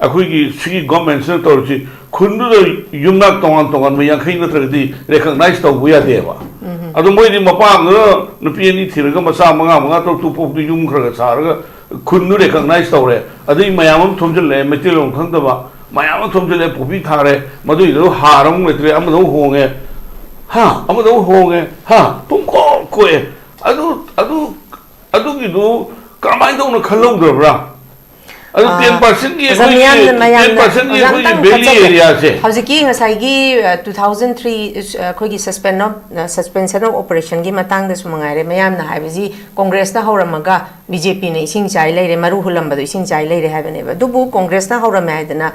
अखुगी सी government से तौरची खुंदु युमना तोंगान में यांखै नत्रगदी recognise तौबु यादेबा अदु मोइदि मपांग नुपि नि थिरगा मसा मंगा तो तुपोक युम खरगा सारगा खुंदु रिकॉग्नाइज तौरे अदि मयाम थोमजले मेटिलों खंगदबा मयाम थोमजले पोपी थारे मदु इदो हारम लेत्रे अमदो होंगे हा पुंको कोए अदुगिदु करमाइन दौन खलौदब्रा अदु 10% की 10% की वैली एरिया से हौजिकी ngसाइगी 2003 खोगी सस्पेंशन ऑफ ऑपरेशन की मतंग द सुमंगारे मयाम ना हाइबजी कांग्रेस दा हौरमगा बीजेपी ने इसिंग चाइ लेरे मरु हुलंबदो इसिंग चाइ लेरे हाइबनेबा दुबु कांग्रेस दा हौरम हाइदना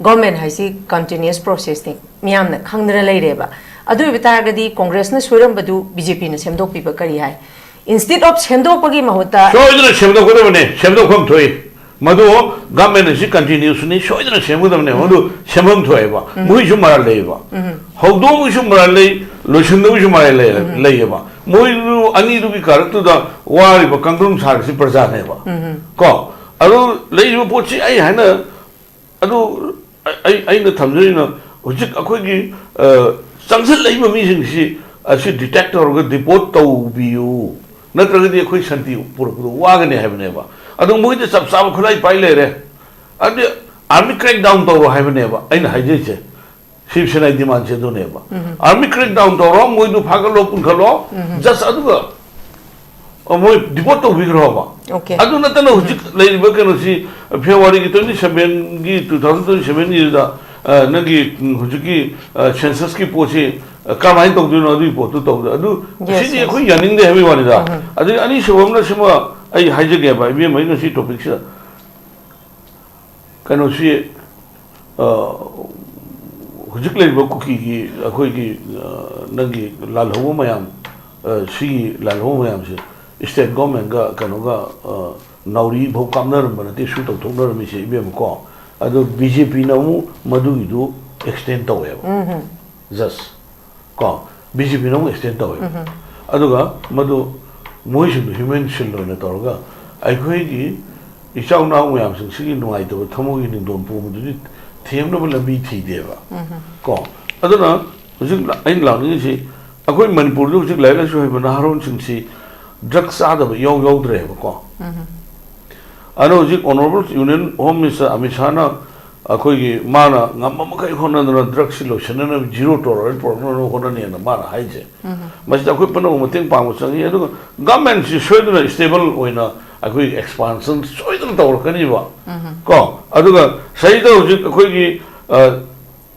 गवर्नमेंट हाइसी कंटीन्यूअस प्रोसेस नि मयाम ना खंगदना लेरेबा अदु बितारगदी कांग्रेस ना सोरमबदु बीजेपी ने सेमदोक पिबा करी हाइ instead of सेमदोपगी महुता सोइदना सेमदोकदबने सेमदोखम थोइ मदु गवर्नमेंट से कंटिन्यूस नि सोइदना सेमगदबने मदु सेमम थोइबा मुइसु मरा लेबा हौदो मुइसु मरा ले लोछंदो मुइसु मरा लेबा मुइरु अनि दुगी कारतु दा वारिबा कंग्रुम सारसि प्रजा नेबा को अरु लेइबो पोछि आई हाना अदु आई न थमजरिना हुजिक अखोगी संगसल लेइबा मिसिंगसि असि डिटेक्टर ग डिपोर्ट तौबियु नत्रगदी अखोई शांति पुरपुदो वागने हाइबनेबा अदु मोइदे सब साब खुलाई पाइ लेरे अदु आर्मी क्रैक डाउन तौरो हाइबनेबा आइना हाइजेचे शिवसेना डिमांड से दोनेबा आर्मी क्रैक डाउन तौरो मोइदु फागलो पुनखलो जस अदुगा moi deport to bigroba Okay. adu na tano hujik lai ba kano si February ki 27 gi 2027 year da nagi hujiki census ki poche kamai to du no du po to adu si ni khoi yaning de hebi wani da adu ani shobam na sima ai haje ge ba bi mai no si topic sa kano si hujik lai ba ku ki khoi ki nagi lal ho mayam si lal ho mayam si state government ga kano ga nauri bho kamnar man te shoot of thongnar mi se ibem ko adu BJP na mu madu idu extend to we just ko BJP na mu extend to we adu ga madu moi shi human shield na to ga ai khoi gi ichau na mu yam sing si nuai to thamo gi ning don pu mu du them no la bi thi de ba ko adu na jing ai la ni si akoi manipur du jing lai la sho he na haron sing si drugs are the young driver. I know the Honorable Union Home Minister Amishana Akogi Mana Namakai Honan drug solution and zero tolerance for no Honani and Mana Haije. But the equipment of Matin Pamusang, government is showing a stable when a quick expansion, so it don't talk anymore. Go, Aduga, Saida Kogi,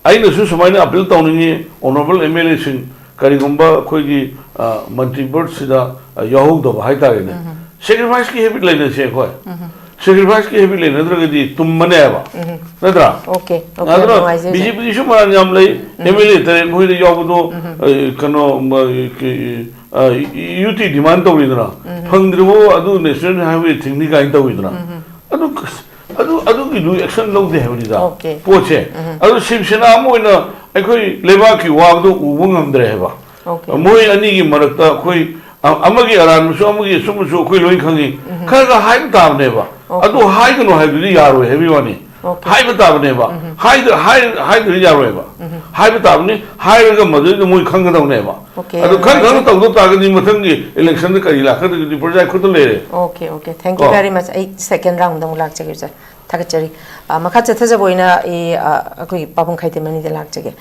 I know Susumana appeal town Honorable MLA Karigumba Kogi Mantibur Sida Yahoo the Haita. Sacrifice ki habit lane se ko sacrifice ki habit lane nadra gadi tum mane aba nadra okay nadra BJP issue mara nyam lai MLA tare moi de yob do kano UT demand to widra phangdro adu national highway thingni ka into widra adu ki do action lo de habri da poche adu SHIV SENA mo na akoi leba ki wa do ubungam dre ba moi ani gi marakta khoi amagi aran so amagi sumuso khoi loi khangi khaga hai ta ne ba adu hai kano hai du yaro hebi wani hai ta ne ba hai du yaro ba hai ta ne hai ga madu moi khang ga ne ba adu khang ta do ta ga ni mathang gi election ka ila ka di project khud le okay thank you very much ai second round dong lak chege sir thakachari makha chatha boina e akoi papung khaite mani de lak chege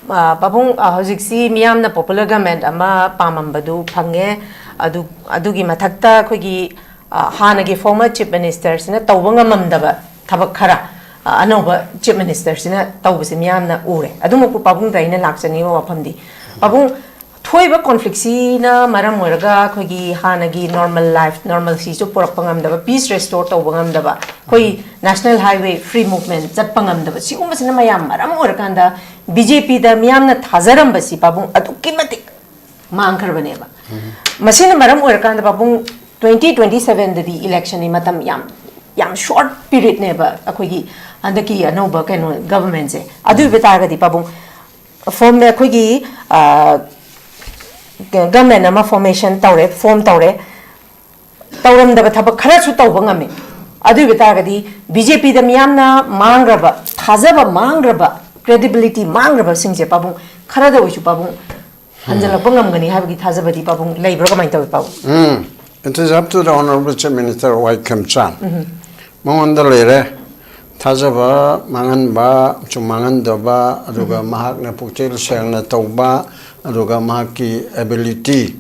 Babung Hojiksi Miam na popular government ama Pamambadu Pange Adugi Matakta Kogi Hanagi former chief ministers in a Tawanga Mamdaba Tabakara Anova chief ministers in a Tawsimiam na Ure Adumu Babung Daina Laksani Wapandi Babung Toiba conflictsy na Maramurga Kogi Hanagi normal life normal sisu Porpangamdaba peace restore Tawangamdaba Koi national highway free movement Zapangamdaba Sikumasina Mayam Maramurkanda BJP da miyamna thazaram basi babung adukimatik mangkar baneba masina maram oirkanda babung 2027 da di election ni matam yam short period neba akogi andaki anoba kano government se adu betaga di babung form me akogi government ama formation tawre form tawre tawram da thaba khara su tawbangame adu betaga di BJP da miyamna mangraba thazaba mangraba credibility mangraba singje babung kharada oisu babung hanjala bangam gani habgi thazabadi babung leibro kamai taw babung It is up to the Honorable Chief Minister Khemchand manganda lere thazaba mangan ba chumangan doba aduga mahak na puktil seng na tawba aduga mahaki ability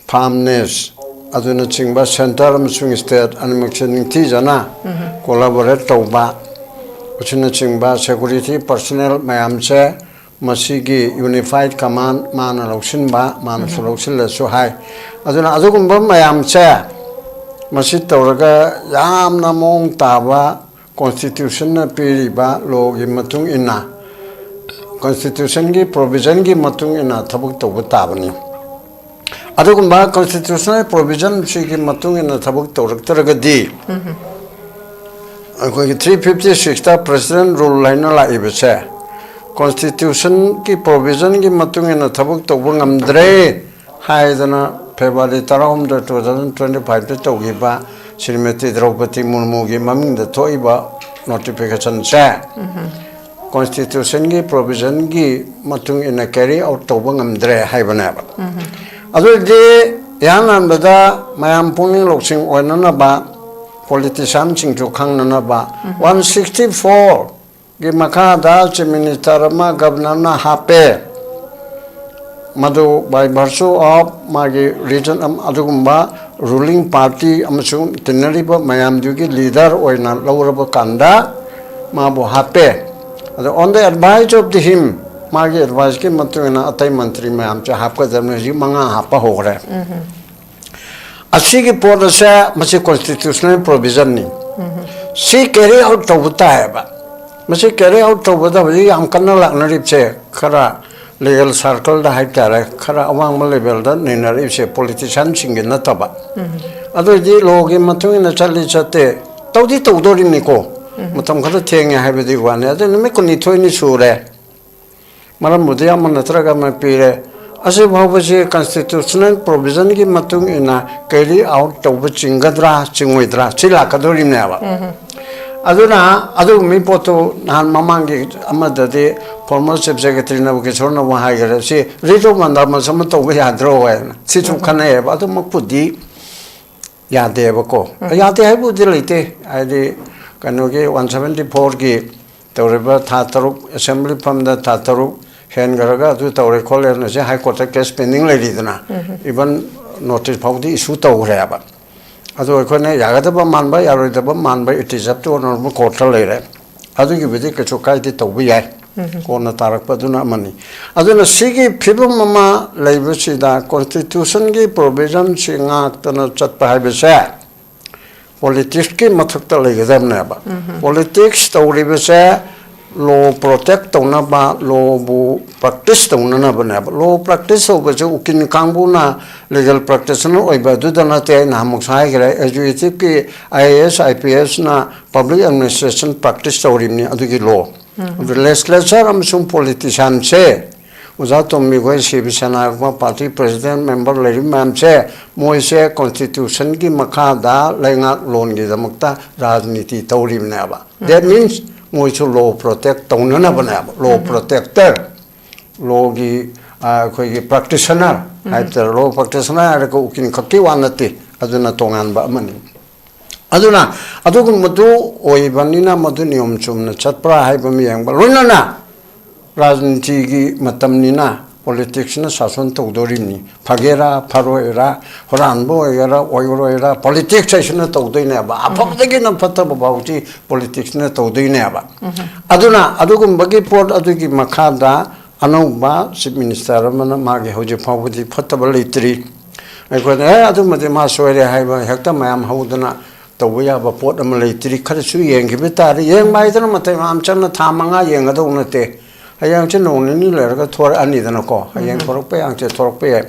firmness aduna chingba center amsung state animation ti jana collaborate tawba Uchina chingba security personnel mayamche masigi unified command mana loksin ba mana suloksin la so hai aduna azugumba mayamche masit tawraga yamna mong tawa constitution na piriba law gi matung ina constitution gi provision gi matung ina thabuk tawba tabani adugumba constitutional provision sigi matung ina thabuk tawrak di 356 ta president rule line la ibese constitution ki provision ki matung na thabuk tawba ngamdre haidana February 2025 te tawgiba Srimati Draupadi Murmu gi maming da thoiba notification se constitution ki provision ki matung ina carry out tawba ngamdre haibana ba adu de yanan bada mayam puning loksing oinana ba politician chingchu khangnana ba 164 gi makha da chief minister ma governor na hape madu by virtue of magi region adugumba ruling party amasung tinariba mayam dugi leader oina lawraba kanda mabu hape on the advice of the him magi advice ki matuna atai mantri mayam cha hapka jamne ji manga hapa hogre asigi poda sa masi constitutional provision ni si carry out tawta hai ba masi carry out tawda bhi am kanna lagna rip che khara legal circle da hai tare khara awang ma level da ninari se politician sing na taba ado ji logi mathu na chali chate tawdi tawdori ni ko matam khara theng hai bedi wane ado me ko ni thoi ni sure maram mudya man natraga ma pire ase bhavasi constitutional provision ki matung ina carry out tawba chingadra chingwidra chila kadori ne ba aduna adu mi poto nan mamangi amadade former chief secretary nabakishore na wa haigara si rito manda ma sam to ya dro wa si chu khane ba adu makpudi ya de ba ko ya de hai bu de leite ai kano ge 174 ki tawreba tha taruk assembly from the tha taruk hen garaga adu tawre khole na se high court case pending le ridna even notice phawdi issue tawre ba adu khone yagadaba manba yarodaba manba it is up to normal court le adu gi bidi ke chokai di tawbi yai kona tarak paduna mani adu na sigi phibum mama leibusi da constitution gi provision singa tana chatpa hai besa politics ki mathukta legedam na ba politics tawri besa law protect tawna ba law bu practice tawna na ba law practice ho ba jo ukin kangbu na legal practitioner oi ba du dana te na muk sai gre educative ki IAS IPS na public administration practice tawri ni adu ki law the legislature am sum politician se uza tombi go SHIV SENA party president member le mam se moi se constitution ki makha da lenga loan gi damakta rajniti tawri na ba that means moi chu law protect tawna na bana law protector law gi khoi gi practitioner after law practitioner ko ukin khaki wanati aduna tongan ba mani aduna adugun madu oi banina madu niyom chumna chatpra hai bam yang ba lona na rajniti gi matamnina politics na sason tawdorini phagera pharoera horanbo era oiroera politics na tawdoine ba aphagdagi na phata bauti politics na tawdoine ba aduna adugum bagi port adugi makhada anauba chief minister mana mage hoje phawdi phatabal litri ai adu made ma soire hai ba hekta mayam haudana tawya ba port am litri khar su yeng gi betari yeng mai dana mate am chamna thamanga yeng adu nate hayang chen no ni le ga thor ani dana ko hayang thorok pe ang che thorok pe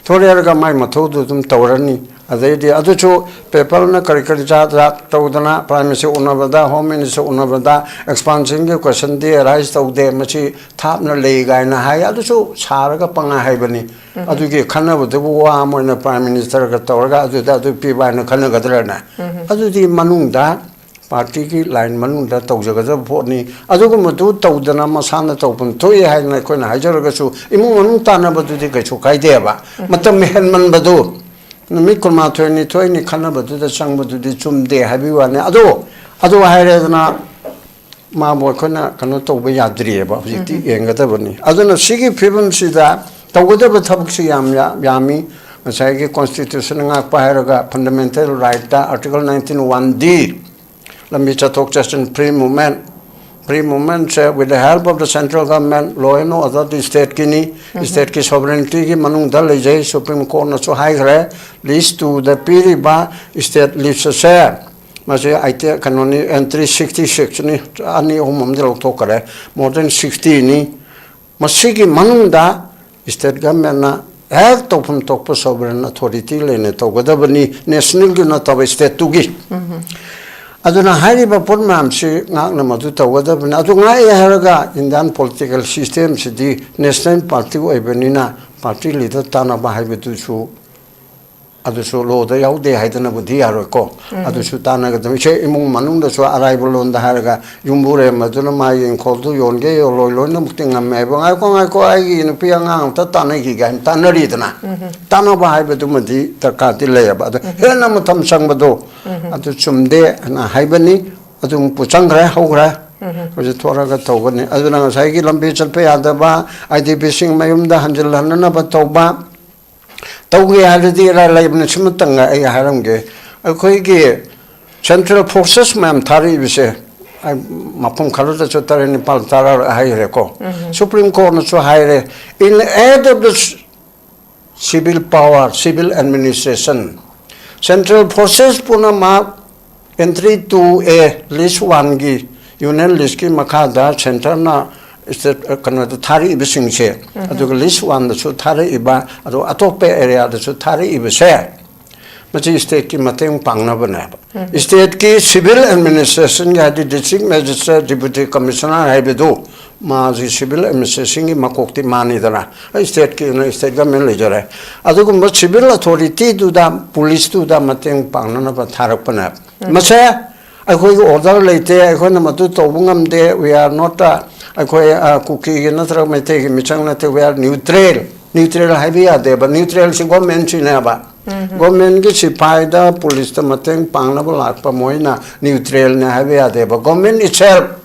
thore ga mai matho du tum tawrani adai di adu chu paper na kari kari ja tawdana prime minister unabada home minister unabada expansion ge question de rise tawde machi thap na le ga na hai adu chu sar ga panga hai bani adu ge khana bu de wa mo na prime minister ga tawra adu da du pi ba na khana ga dra na adu di manung da party ki line manung da tawjaga da phoni adu ko madu tawdana masana tawpun thoi hai na ko na hajar ga chu imu manung ta na badu di ga chu kai de ba matam mehen man badu nami ko ma thoi ni khana badu da sang badu di chum de habi wa ne adu hai re na ma bo ko na kanu to ba yadri ba hujiti yenga da bani adu na sigi phibum si da tawda ba thabuk si yami masai ki constitution nga pa hai ga fundamental right da article 19(1)(d) Lambi chatok chastin pre-movement with the help of the central government, law and order the state ki sovereignty ki manung dal jai Supreme Court na so high gre least to the piriba state leaves a share. Masi aite kanoni entry 66 ni ani homam dal to kare more than 60 ni masi ki manung da state government na ek topum tokpo sovereign authority le ne to godabani national ki na to state tu gi aduna hari ba pon mam si ngak na madu tawada bna adu ngai haraga indian political system si di national party oi benina party leader tana ba hai betu chu adu so lo da yau de hai dana budi aro ko adu su tana ga dami che imung manung da so arrival on da haraga yumbure maduna mai in khol yon ge yo loi loi na mukti ngam me ba ngai ko ai gi no pi ngang ta tana gi ga tana ri dana tana ba hai betu madi tarka ti le ba adu he na mutam sang bado adu chumde na hai bani adu pu chang gra ho gra Hoje thora ga tawbani adu na sai gi lambi chalpe yada ba IDP sing mayum da hanjil hanna ba tawba tauge halidi ra laibna chimtanga ai haramge akoi ge central forces mam thari bise mapum khalu da chotare Nepal tara haire ko Supreme Court no so haire in aid of the civil power civil administration central forces puna ma entry to a list 1 gi union list ki makada center na Canada Thari Ibising share. Adu list 1 the so Thari Iba, adu atope area the so Thari Iba share. Machi state ki mateng pangna banab. State ki civil administration ya di district magistrate deputy commissioner haibedu. Ma the civil administration ki makokti mani dana. State ki no state government leader. Adu ko civil authority du da police du da mateng pangna na ba tharak banab. Macha akoi order leite akoi na matu tobungam de we are not akoi cookie natra mai te michang na te we are neutral habi ade ba neutral si government china ba government ki sipai da police ta mateng pangna ba lak pa moina neutral na habi ade ba government itself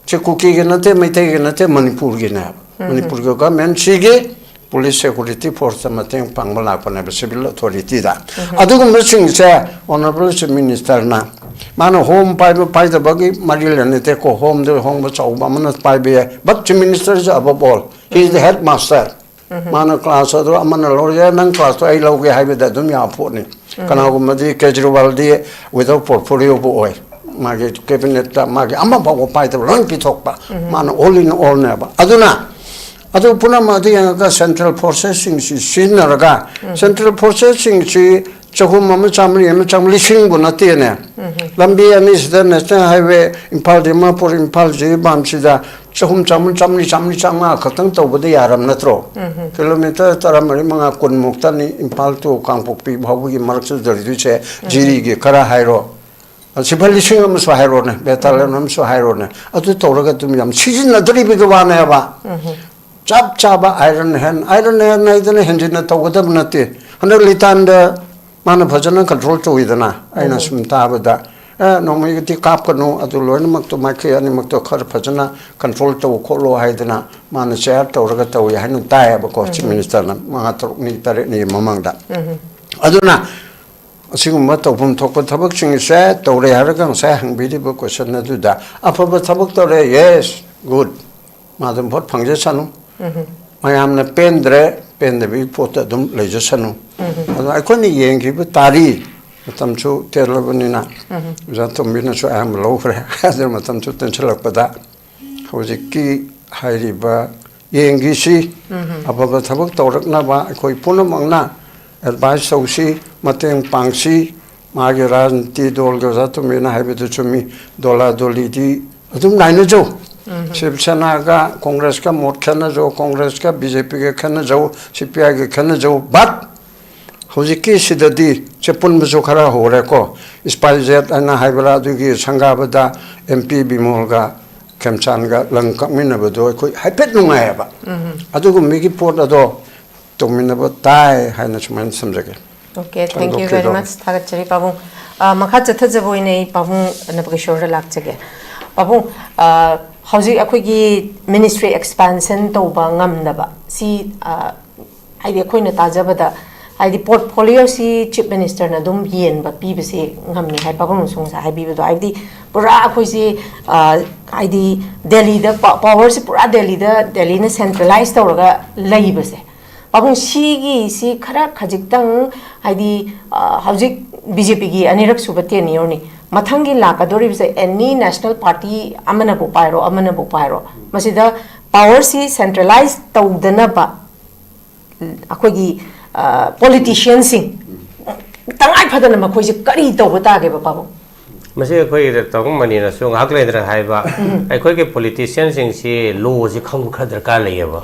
che cookie na te mai te na te Manipur gi na Manipur go government sige police security force mateng pang ba lak pa na civil authority da adu ko maching se honorable minister na Mana home pai the buggy Maryland te ko home the home chau ba mana pai be but chief minister is above all he is the headmaster mana class ado amana lawyer nang class to ai lo ge hai be da dum ya pho ni kana ko madi Kejriwal di without portfolio bo oi mage cabinet ta mage amma ba ko pai the run pi thok ba mana all in all na ba aduna adu puna madi ga central processing si sinaraga central processing si Chahum Mama Chamli and Chamli Shingunati. Lambi and is the National Highway in Paldimapur in Palji Bamsida, Chahum Chamli Chama, Katan over the Aram Natro. Kilometer Taramarima Kunmuktani in Palto, Kampupi, Hawi, Marxus, the Riduce, Jiri, Kara Hiro. And Sipalishing was Hirone, Betalanum so Hirone. At the Toraga to me, she's in a dribig eva. Chaba iron hand, neither hand in a Togatamnati. And a little Mana Bhajana control to Idana, Aina Sumtabada, no Migati Kapano, Adulon Makto Maki and Makto Kar Bhajana, control to Kolo Haidana, Mana Sher to Ragata, we hadn't died because Minister Mahatro Nitari Mamanda. Aduna, Singmato from Toko Tabak said, Tore Haragan sang beautiful question to that. Upper Tabak yes, good. Madam Pot Pangesano. I am the pen the big pot at them legisano. I couldn't yanky but tari. Matam chu terlabanina. Zatom minutes I am low for Hazard Matam chu tenchalapada. How's a key high river yangishi above the Tabak Torak Nava, Koi Punamangna, advice so she, Mateng Pangsi, Margaran, Tidol Gazatomina, Habitachumi, Dola Dolidi, Adum Nainajo. SENA Congress ka mot khana jo Congress ka BJP ka khana jo CPI ka khana jo but hojiki sidadi chepun mujo khara ho re ko spijet ana haibala du gi sangabada MP bimol ga Khemchand ga lang kamina ba do ko haipet nu ngai ba adu ko migi port ado tomina ba tai haina chuman samjage. Okay, thank you very much thagachari pabung makha chathajabu nei pabung nabakishore lakchage pabung Howsy Akwigi ministry expansion to Bangamnaba. See, I the Queen Tajabada. I the portfolio see chief minister Nadum Yen, but BBC Namni had Pabonsons. I be with the Pura Akwisi, I the Delhi, the powers Pura Delhi, the Delhi centralized or labor. Pabon Shigi, see Kara Kajitang, I the Howsy BJP, and Iraq Subatiani only. Matangi lakadori say any national party amanabu pyro masida power si centralized tawdana akogi politicians sing tangai phadana makhoi se kari tawbata ge ba mase khoi tawng mani na so ngak le dra haiba ai khoi ke politicians sing si law ji khang khadar ka leyaba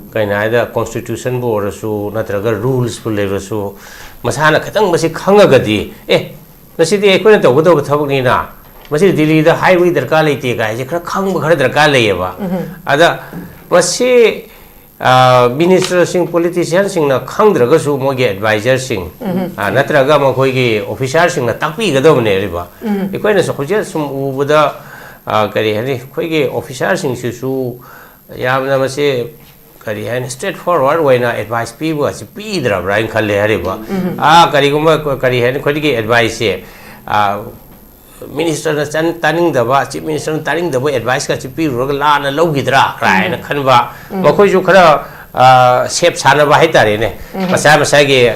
kaina ida constitution bo rasu natraga rules bu le rasu masana khatang masi khangagadi Masidi equipment of Wodo Tabina, Masidi Dili, the highway the Kaliti guys, you can come with the Kalayeva. Other Masi minister sing politicians sing a Kandragasu Mogi advisor sing, Natragama Hogi official sing a Tapi Gadomne River. Equipment of just some Ubuda Kari Hogi official sing Susu Yamnamase kari hai straight forward way na advice people as pidra brain khalle hariba kari gumba kari hai khodi ki advice ye minister na chan taning daba chief minister na taning daba advice ka chipi ro la na logidra krai na khanba makhoi ju khara shape sana ba hai tare ne masa ge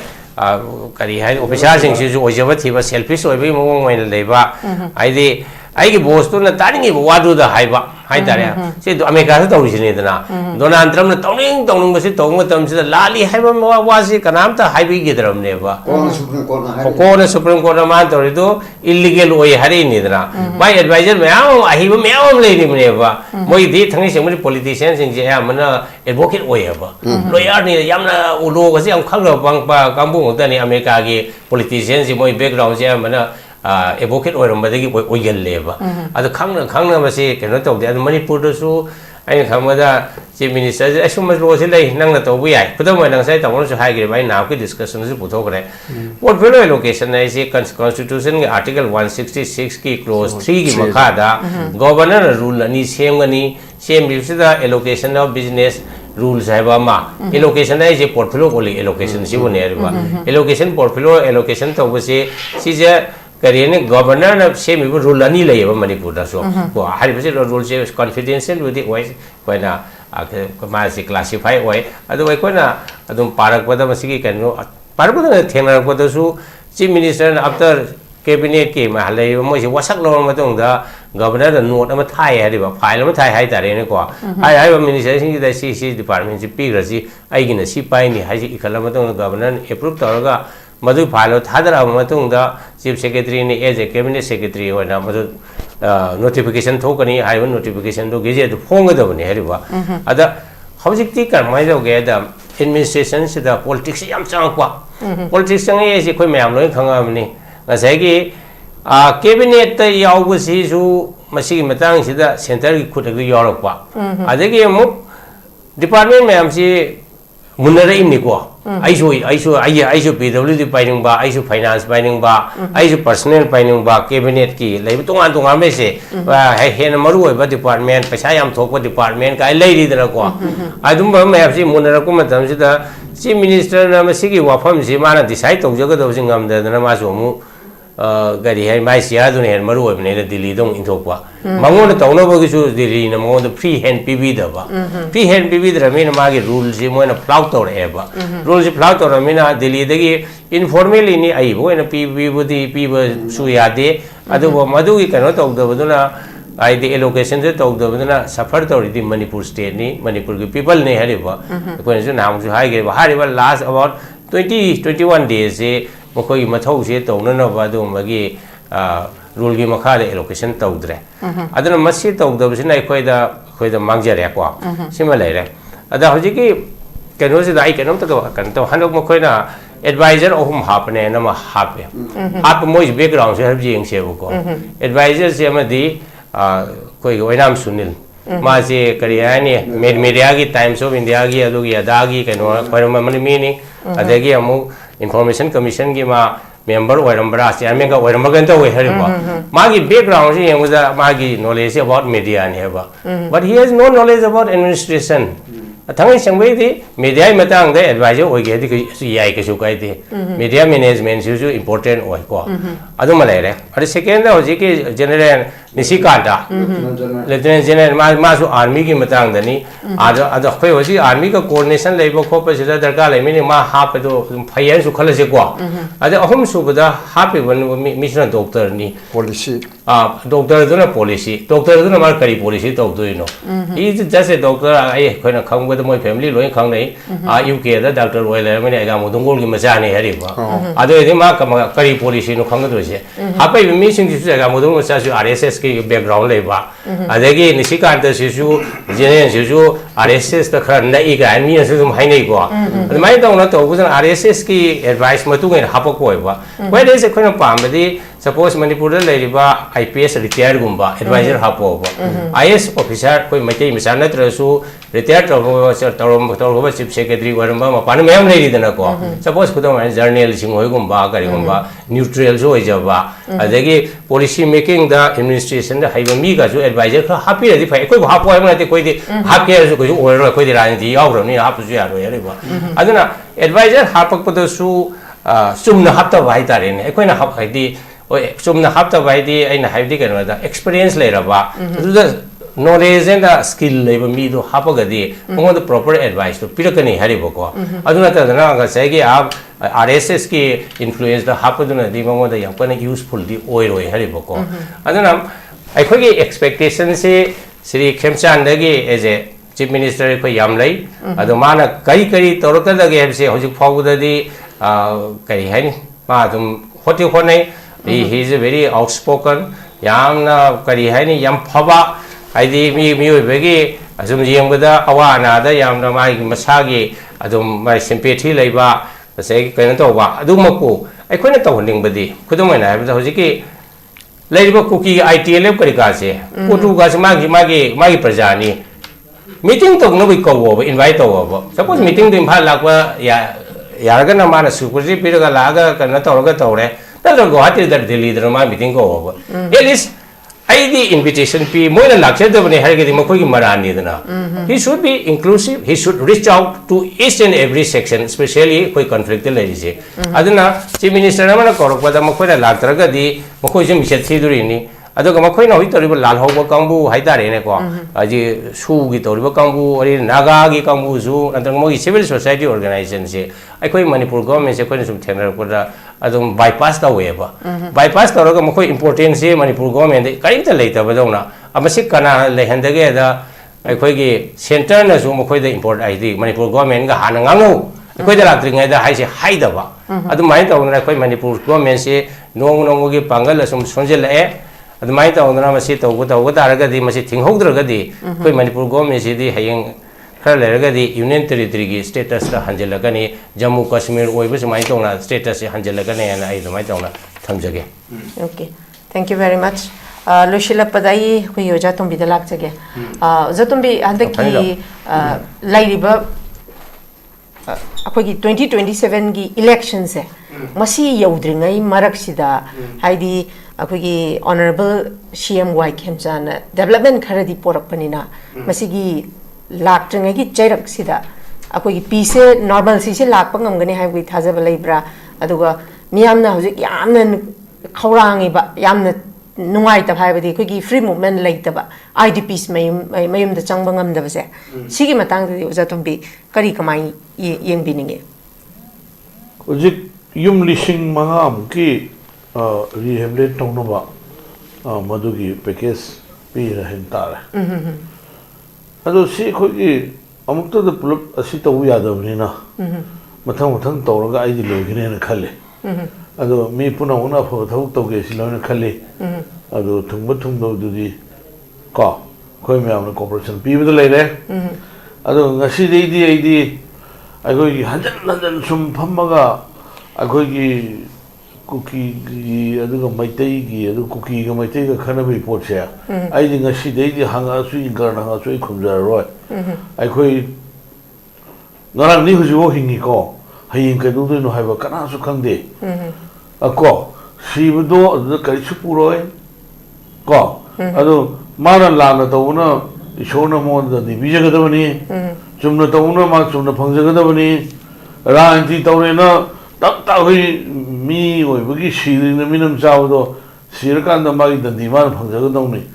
kari hai officer sing ju ojaba thiba selfish oi bi mong mai leiba ai की बोस तो तानी वादू हाइबा हाइतारे से America से तौरीसीनेदना Donald Trump ने तौनिंग बसे तौंग लाली हाइबा वासी कनामता हाइबीगेदरमनेबा कोन supreme court मान तौरीदो illegal ओय हरिनीदना माय एडवाइजर मयाम अहिबा मयाम लेनिमनेबा मोय दी थंगी सेमनि पॉलिटिशियन सिंग जे यामना एडवोकेट ओयबा लॉयर नि यामना उलो गसे हम खंगरो बंगपा कांबु ngtani अमेरिका की पॉलिटिशियन से मोय बैकग्राउंड से यामना एडवोकेट ओरमबदगी ओइगल्लेबा अद खंगना बसे केनो तौदे अद मणिपुर दसु आई खंगमदा चीफ मिनिस्टर असुम लो से लै नंगना तौबु याय खुदम मै नंगसाय तौन सु हाइगे बाय नाव की डिस्कशन से पुथोकरे पोर्टफोलियो एलोकेशन है से कॉन्स्टिट्यूशन के आर्टिकल 166 की क्लोज 3 की मखादा गवर्नर रूल अनि सेमगनी सेम बिसिदा एलोकेशन ऑफ बिजनेस rules है बामा एलोकेशन है जे पोर्टफोलियो ओली एलोकेशन से बने है बा एलोकेशन पोर्टफोलियो एलोकेशन तो बसे सीजे करियने गवर्नर ने सेम रूल अनि लैबा मणिपुर दासो को हारि बसे रूल से कॉन्फिडेंशियल विद वाइस कोइना मासे क्लासिफाई ओय अदो वै कोइना अदुम पारक पदा मसिकी कनो पारक पदा थेंगरक पदसु चीफ मिनिस्टर आफ्टर कैबिनेट के माले मोइसे वसक लो मतोंदा गवर्नर नोट अमा थाय हरिबा फाइल अमा थाय हाय तारे ने को हाय हाय मिनिस्टर सिंग दा सी डिपार्टमेंट से पिग्रसी आइगिना सी पाइनी हाय इखला मतों गवर्नर अप्रूव तौरगा मधु फाइल थादरा मतोंदा चीफ सेक्रेटरी ने एज ए कैबिनेट सेक्रेटरी होना मधु नोटिफिकेशन थोकनी हाय नोटिफिकेशन दो गेजे दो फोंगदबने हरिबा अदा हौजिकती करमाय जोगे दा एडमिनिस्ट्रेशन से दा पॉलिटिक्स याम चांगपा पॉलिटिक्स चंगे जे कोइ मयाम लोय खंगामनी ngасai cabinet ta yaw si su masi matang sida center ki khut gi yorok pa adagi amu department mayam si munara imni ko aisu pwd paining ba aisu finance paining ba aisu personnel paining ba cabinet ki lei tongan me se hen maru oi ba department paisa yam thok ba department ka lei ri dana ko adum ba mayam si munara ko matam sida chief minister na masi ki wafam si mana decide tawjaga do singam da na ma so mu gari hai mai sia du ne maru oi ne Delhi dong inthokwa mangon tawna ba gi su Delhi na mangon free hand pb da ba free hand pb da me na ma gi rule si mo na flout tor e ba rule si flout tor me na Delhi da gi informally ni ai bo na pb budi pb su ya de adu bo madu gi kano taw da bu na ai the allocation se taw da bu na suffer tor di Manipur state ni Manipur gi people ne hari ba ko ne nam su hai ge ba hari ba last about 21 days se mokoi mathau se tawna na ba do magi rule gi makha de allocation tawdre adana masi tawda bisina khoida mangjare ko sima leire ada hoji ki keno se dai kenom ta kan to hanok mokoi na advisor ohum hapne na ma hape hap moi background se harji eng se ko advisor se amadi koi oinam sunil ma se kariyani media gi times of india gi adu gi ada gi keno khoirma mani meaning adagi amu information commission gi ma member oirambra chairman ga oirambagan to heriba magi background se yenguda magi knowledge about media ne ba but he has no knowledge about administration thangai sangbai di media matang de advisor oige di EI ke su kai di media management su important oi ko adu ma lere ari second da hoji ke general nisikanta lieutenant general ma su army ki matang da ni adu khoi hoji army ka coordination leibo khopa sida darka leimi ni ma hap do phaiyan su khala se ko adu ahum su bada hap ban mission doctor ni policy doctor do na policy doctor do na mar kari policy to do no he is just a doctor ai khoi na khang ba moi family loi khang nei UK da doctor oi le mane ga mo dongol gi macha ne hari ba adu edi ma kari policy no khang do se hapai mi sing ji su ga mo dong sa su RSS ki background le ba adagi nisikanta se su general se su RSS da khar nai ga mi se su hai nei ko adu mai dong na to bu RSS ki advice ma tu ngai hapak ko ba why there is a khoi na pam di suppose Manipur da leiriba IPS retired gumba advisor hapo ba IS officer koi maitei misal na trasu retired tawro chief secretary waramba ma pan mem nei dina ko suppose kudam journal sing hoi gumba kari gumba neutral so ojaba adagi policy making da administration da haiba mi ga so advisor kha hapi ri phai koi hapo ai na te koi di hap ke कोई ओइरो कोई राजनीति यावरनी हापसु यारो यारेबा अदुना adviser हापकपदसु Chumna हापता भाई तारेने अखोइना हाप हाइदि ओइ Chumna हापता भाइदि अइना हाइदि कनोदा experience लेरबा अदुदा knowledge and skill level me do hapagadi on the proper advice to pirakani hariboko aduna tadana ga segi ab RSS ki influence the hapaduna di mo da yam kana useful di oil hariboko aduna aikhogi expectation se Sri Khemchand gi as a chief minister ko yam lai adu mana kari torota da ge se hojik phawda di kari hani ma dum hoti honai he is a very outspoken yamna kari hani yam phaba आइदी मियोबगी assume येंगबदा अवानादा यामना my मसागी अदुम my sympathy लेबा तसे कयन तोबा अदुमको अखोइना तौहनिंगबदी खुदुमैना हाबदा होजिकी लेरिबा cookie ITLF करिकासे कोटुगास मागी प्रजानी meeting तोगनबि कवो invite तोबो suppose meeting दो इम्फाल लाकवा यारगना माना सुकुजी पिरगा लागा कना तौरगा तौरे तदर गुवाहाटी दर दिल्ली दर मा meeting को at least the invitation P more than luxury he should be inclusive, he should reach out to each and every section, especially koi conflict ladies. Adana Chief Minister Namana Korokada Makoda Latraga di Mokojim Shetidrini, Adoga Makoina Vitoriba Lalhoba Kambu, Haidareneco, Aji Sugi Toriba Kambu, or Nagagi Kambu Zoo, and the Mogi Civil Society organizations. I quite Manipur government, a question of Tenor Adum bypass the way. Bypass the Rogamako importance, Manipur government, Kaita later, Badona, Amasikana, Lehendageda, I quite center as Umako the import ID, Manipur government, Hanangango, I quite electric either Haidava. At the mind of Manipur government say, no Mogi Pangala, some Sonjel air. At the mind of Namasita, what Aragadi, Masiting Hodragadi, Manipur government city, Haying. Herleragadi Union Territory status the Hanjelagani, Jammu Kashmir, Oibus Maitona, status Hanjelagani, and I Maitona, Tamjage. Okay, thank you very much. Lushila Padai, who you jatum be the Laksage. Zatumbi Andaki Lairiba 2027 elections. Masi Yaudringai, Maraksida, Heidi, Honorable CMY Khemchand, Development Karadi Porapanina, Masigi. Lactringi Chairak Sida. Ako piece normal sisi lakpangam have with Hazabalibra, Aduga, Miamna, Yamna Kaurangiba, Yamna Nuaita Havadi, Kuki free movement later, IDPs may the Changbangam Davase. Sigi Matang Zatumbi, Karikamai Yen Biningi. Ujik Yum Lishing Mangam ki rehabilitate Tonova Madugi Pekes Pira Hentara. Ado si khoi amukta da pulap asita uya da bnina mathang tawraga ai di logine na khale ado mi puna una pho thau tawge si lona khale ado thungdo du di ka khoi myam na cooperation pi bida leire ado ngasi dei di ai di agoi hanjan sum phammaga agoi gi cookie gi aduga maitai gi adu cookie ga maitai ga khana bi pot se ai di ngasi dei di hanga su ingar na su khumja roi ai khoi ngarang ni huju hingi ko hayin ka du no haiba kana su khangde ako SHIV do adu kai su puroi ko adu mara la na to na ishona mo da di bija ga da bani chumna to na ma chumna phangja ga da bani ranti to na hui mi oi bagi shiri na minam chawdo sirkan da magi da diman phangja da ni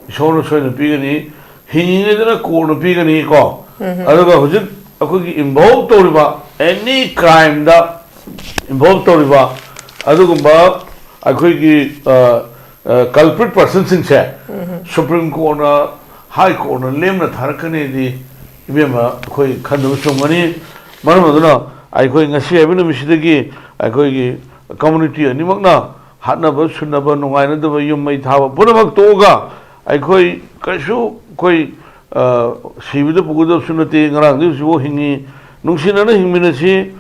ishona soina pigani hingi da ko no pigani ko aduga hujik akogi involve to riba any crime da involve to riba aduga akogi culprit person sin che Supreme Court na High Court na lem na tharakane di ibema koi khandu chungani maraduna ai khoi ngasi abinu misidagi ai khoi community animakna hatnaba sunaba nungaina daba yummai thaba punamak toga ai khoi kashu khoi sibida puguda sunati ngarang di sibo hingi nungsinana hingminasi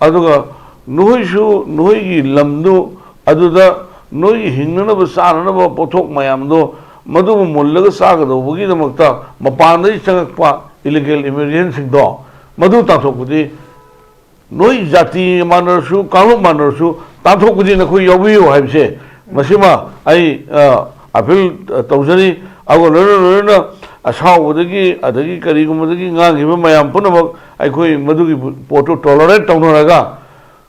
aduga nuhi gi lamdu aduda noi hingnana ba sanana ba pothok mayamdo madu mullaga sagado bugi damakta mapandai changakpa illegal immigrants do madu tathokudi noi jati manarsu kalu manarsu tathokudi na khoi yobiyo haibse masima ai appeal tawjani ago lona असाउदगी अदगी करीगुमदगी ngang mayam punamok akhoi madugi poto tolerate taunaraga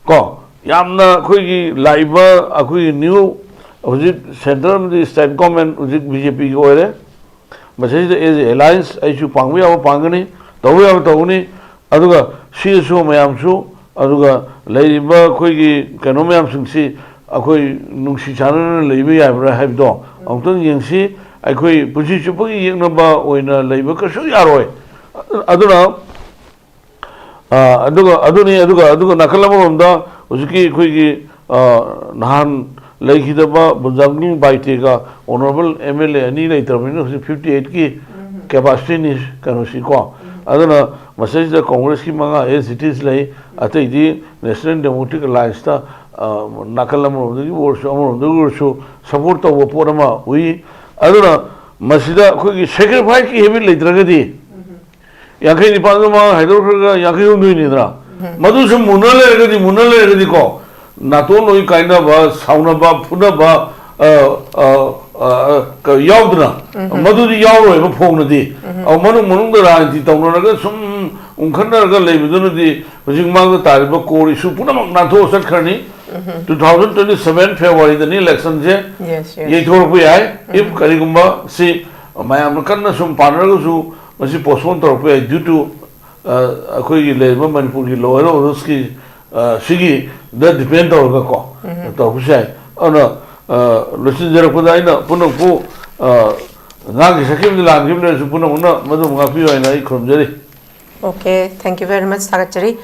ko yamna khoi laiba akhoi new ojik central the state government ojik BJP ko ere masai the alliance aishu pangwi aba pangani tawni aduga CSO mayam su aduga laiba khoi kano mayam singsi akhoi nungsi chana leiba yabra habdo amtong yengsi akhoi puji chupi yengnaba oina leiba kasu yaroi aduna aduga nakalamamda ujiki khoi nahan lekhidaba bunjangni baitega honorable MLA ani leitamino 58 ki capacity ni kanosi ko aduna message the congress ki manga as it is lei atai di national democratic alliance ta nakalamamda ki worso support to porama ui aduna masida khoi sacrifice ki heavy leitragadi yakai ni pangama haidorga yakai undui ni dra madu sum munale ko nato noi kaina ba sauna ba phuna ba ka yaudna madu di yauro ba phongna di au manu da rajiti tawna ga sum unkhana ga leibudunu di hojing mang da tariba kori su puna mak nato sat kharni 2027 February the election je ye thor pu ai if karigumba si mayam kanna sum panara su masi postpone tor pu due to akhoi leima manipur ki lower orders ki sigi da depend or ko to husai ana lusin jera pudai na punang pu ngang sakim dilan gimle su punang na madu ngapi aina I khomjari. Okay, thank you very much Sagachari.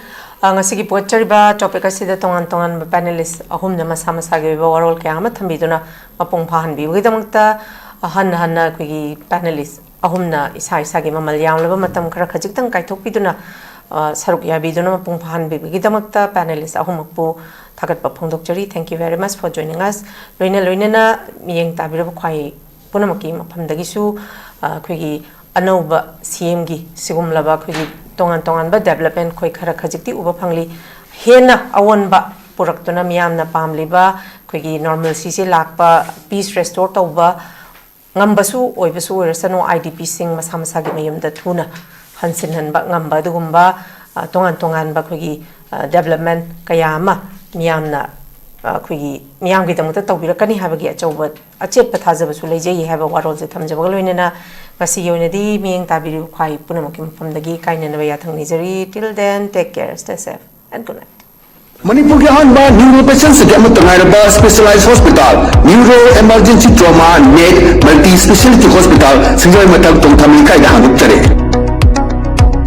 Ngasigi pochari ba topic asida tongan panelist ahum na masama sagi ba warol kya ama thambiduna mapung phahan bi bidamta han kuigi panelist ahum na isa gi mamal yamlaba matam khara khajik tang kai thokpiduna saruk ya biduna mapung phahan bi bidamta panelist ahum pu thagat pa phongdokchari. Thank you very much for joining us. Loina na miyeng tabira khwai punamaki maphamdagi su kuigi anauba CM gi sigumlaba kuigi tongan ba development khoi khara khajikti uba phangli hena awonba puraktuna miyamna pamliba khoigi normalcy se lakpa peace restore tawba ngambasu oibasu oirasano IDP sing masama gi mayamda thuna hansin hanba ngamba dugumba tongan ba khoigi development kayama miyamna khoigi miyamgi damta tawbirakani habagi achauba achep pathajabasu leijei haba warol je thamjaba loinena ngasi yoinadi miyeng tabiru khwai punamaki mafamdagi kainana ba yathang nijari. Till then, take care, stay safe and good night. Manipur ke hanba neuro patients ke amutangai specialized hospital neuro emergency trauma net multi specialty hospital sinjai matak tongthamli kai da hanuk tare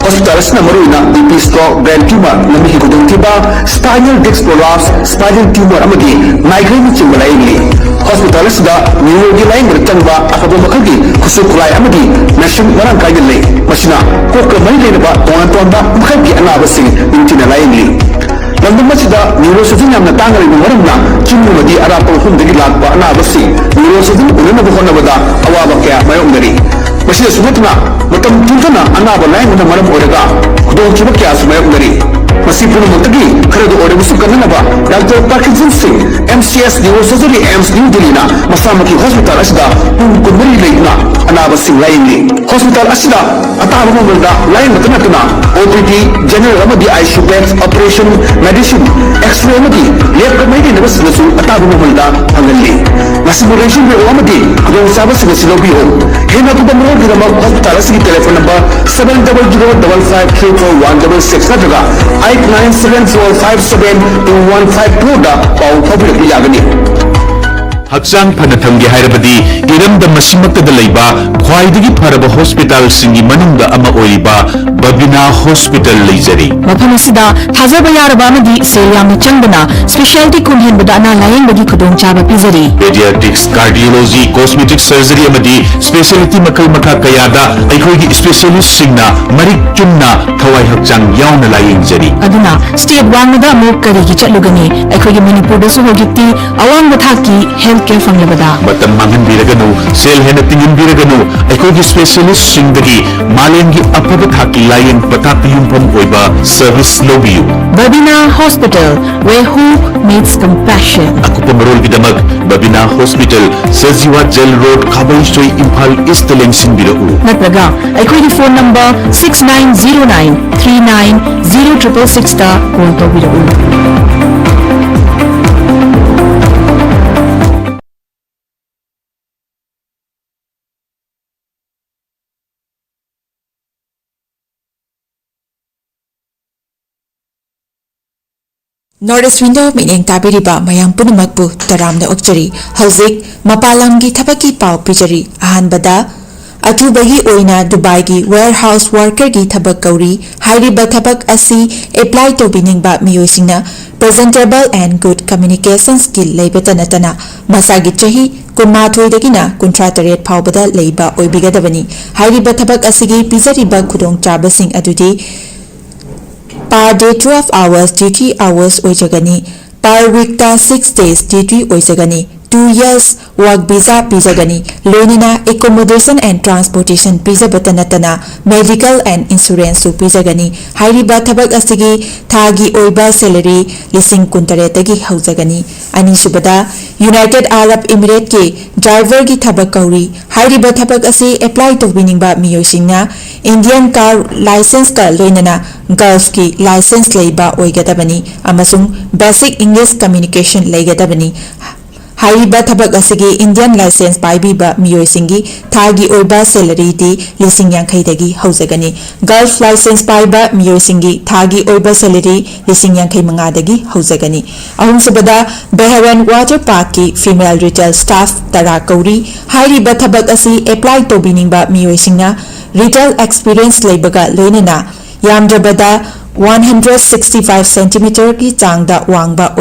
hospital asna maruina BP stroke brain tumor nami hi gudung tiba spinal disc prolapse spinal tumor amagi migraine chimbalai li hospital asda neuro gi lain bertangba akabo makagi kusukulai amagi nation marang kai le masina kokka mai le ba tonda makagi anaba sing intina lain li London masida neurosurgeon namna tangali waramna chimumadi arapa hundagi lakpa anabasi neurosurgeon unana bukhona bada awaba kya mayongari masida sumatna matam tungana anaba lain na maram oraga kudong chiba kya sumayongari masi punu mutagi kharadu ore busu kanana ba Dr. Parkinson Singh MCS neurosurgery AIMS New Delhi na masamaki hospital asida kunmari leina anaba sing laini hospital asida ataba mumbalda lain matna OPD general amadi ICU beds operation medicine x-ray amadi lab kamai na basnasu ataba mumbalda hangalli masimulation be amadi kudong sabas silobi ho hena kubamro gidama hospital asigi telephone number 70055416 nataga 8974572152 da pau public yagani Haksan Panatamgi Hairabadi, Iram the Masimak the Laiba, Khwaidagi Paraba Hospital Singi Manunda Ama Oiba, Babina Hospital Lizari. Mapamasida, Tazabayarabamadi, Sayam Chandana, Specialty Kunhin Badana Layan Badi Kudong Chaba Pizari. Pediatrics, Cardiology, Cosmetic Surgery Amadi, Specialty Makal Maka Kayada, Aikogi Specialist Signa, Marik Chumna, Kawai Haksan Yauna Layan Zari. Aduna, State Wangada Mokari Chalugani, Aikogi Manipur Suhojiti, Awang Bataki, Health care fanglabada matam manghanbiraganu sel hena tinginbiraganu aikogi specialist singdagi malengi apaba thaki layen patapiyum pam oiba service lobiyu Babina Hospital, where hope meets compassion. akupa marol gidamak babina hospital sajiwa jail road khabai soi imphal east lane sinbirau Natraga, aikogi phone number 6909390666 da call tawbirau. Northeast Window Mineng Tabiriba Mayang Punumakpu Taramna Okchari Hauzik Mapalamgi Tabaki Pau Pijari Ahanbada Atubagi Oina Dubai warehouse worker gi thabak kauri hairiba thabak asi apply to biningba miyoisingna presentable and good communication skill leibata natana masagi chahi kunmathoi dagina kuntrataret phawbada leiba oibigadabani hairiba thabak asigi pizariba khudong chabasing adudi per day 12 hours duty hours oijagani per week ta 6 days duty oijagani 2 years work visa pizagani loinina accommodation and transportation pizza batanatana medical and insurance su pizagani hairiba thabak asigi thagi oiba salary lising kuntaretagi haujagani ani subada United Arab Emirates ke driver gi thabak kauri hairiba thabak asi apply to biningba miyoisingna Indian car license ka loinana Gulf ki license leiba oigadabani amasung basic English communication leigadabani Hairiba thabak asigi Indian license paibiba miyoisingi thagi oiba salary di lising yankhai dagi haujagani Gulf license paiba miyoisingi thagi oiba salary lising yankhai manga dagi haujagani ahum subada Beharan water park ki female retail staff tara kauri hairiba thabak asi apply to biningba miyoisingna retail experience leibaga loinana yamdrabada 165 cm ki changda wangba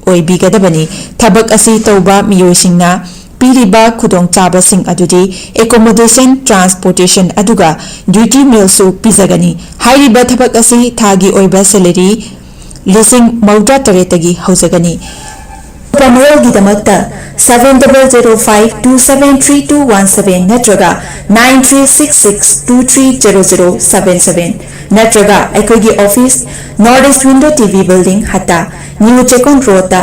oibigadabani thabak asi tauba miyoisingna piriba khudong chaba sing adudi accommodation transportation aduga duty meal su pizagani hairiba thabak asi thagi oiba salary lising mauda taretagi haujagani Pamarol gidamakta 7005273217 natraga 9366230077 natraga aikogi office Northeast Window TV building hata New Chekon Road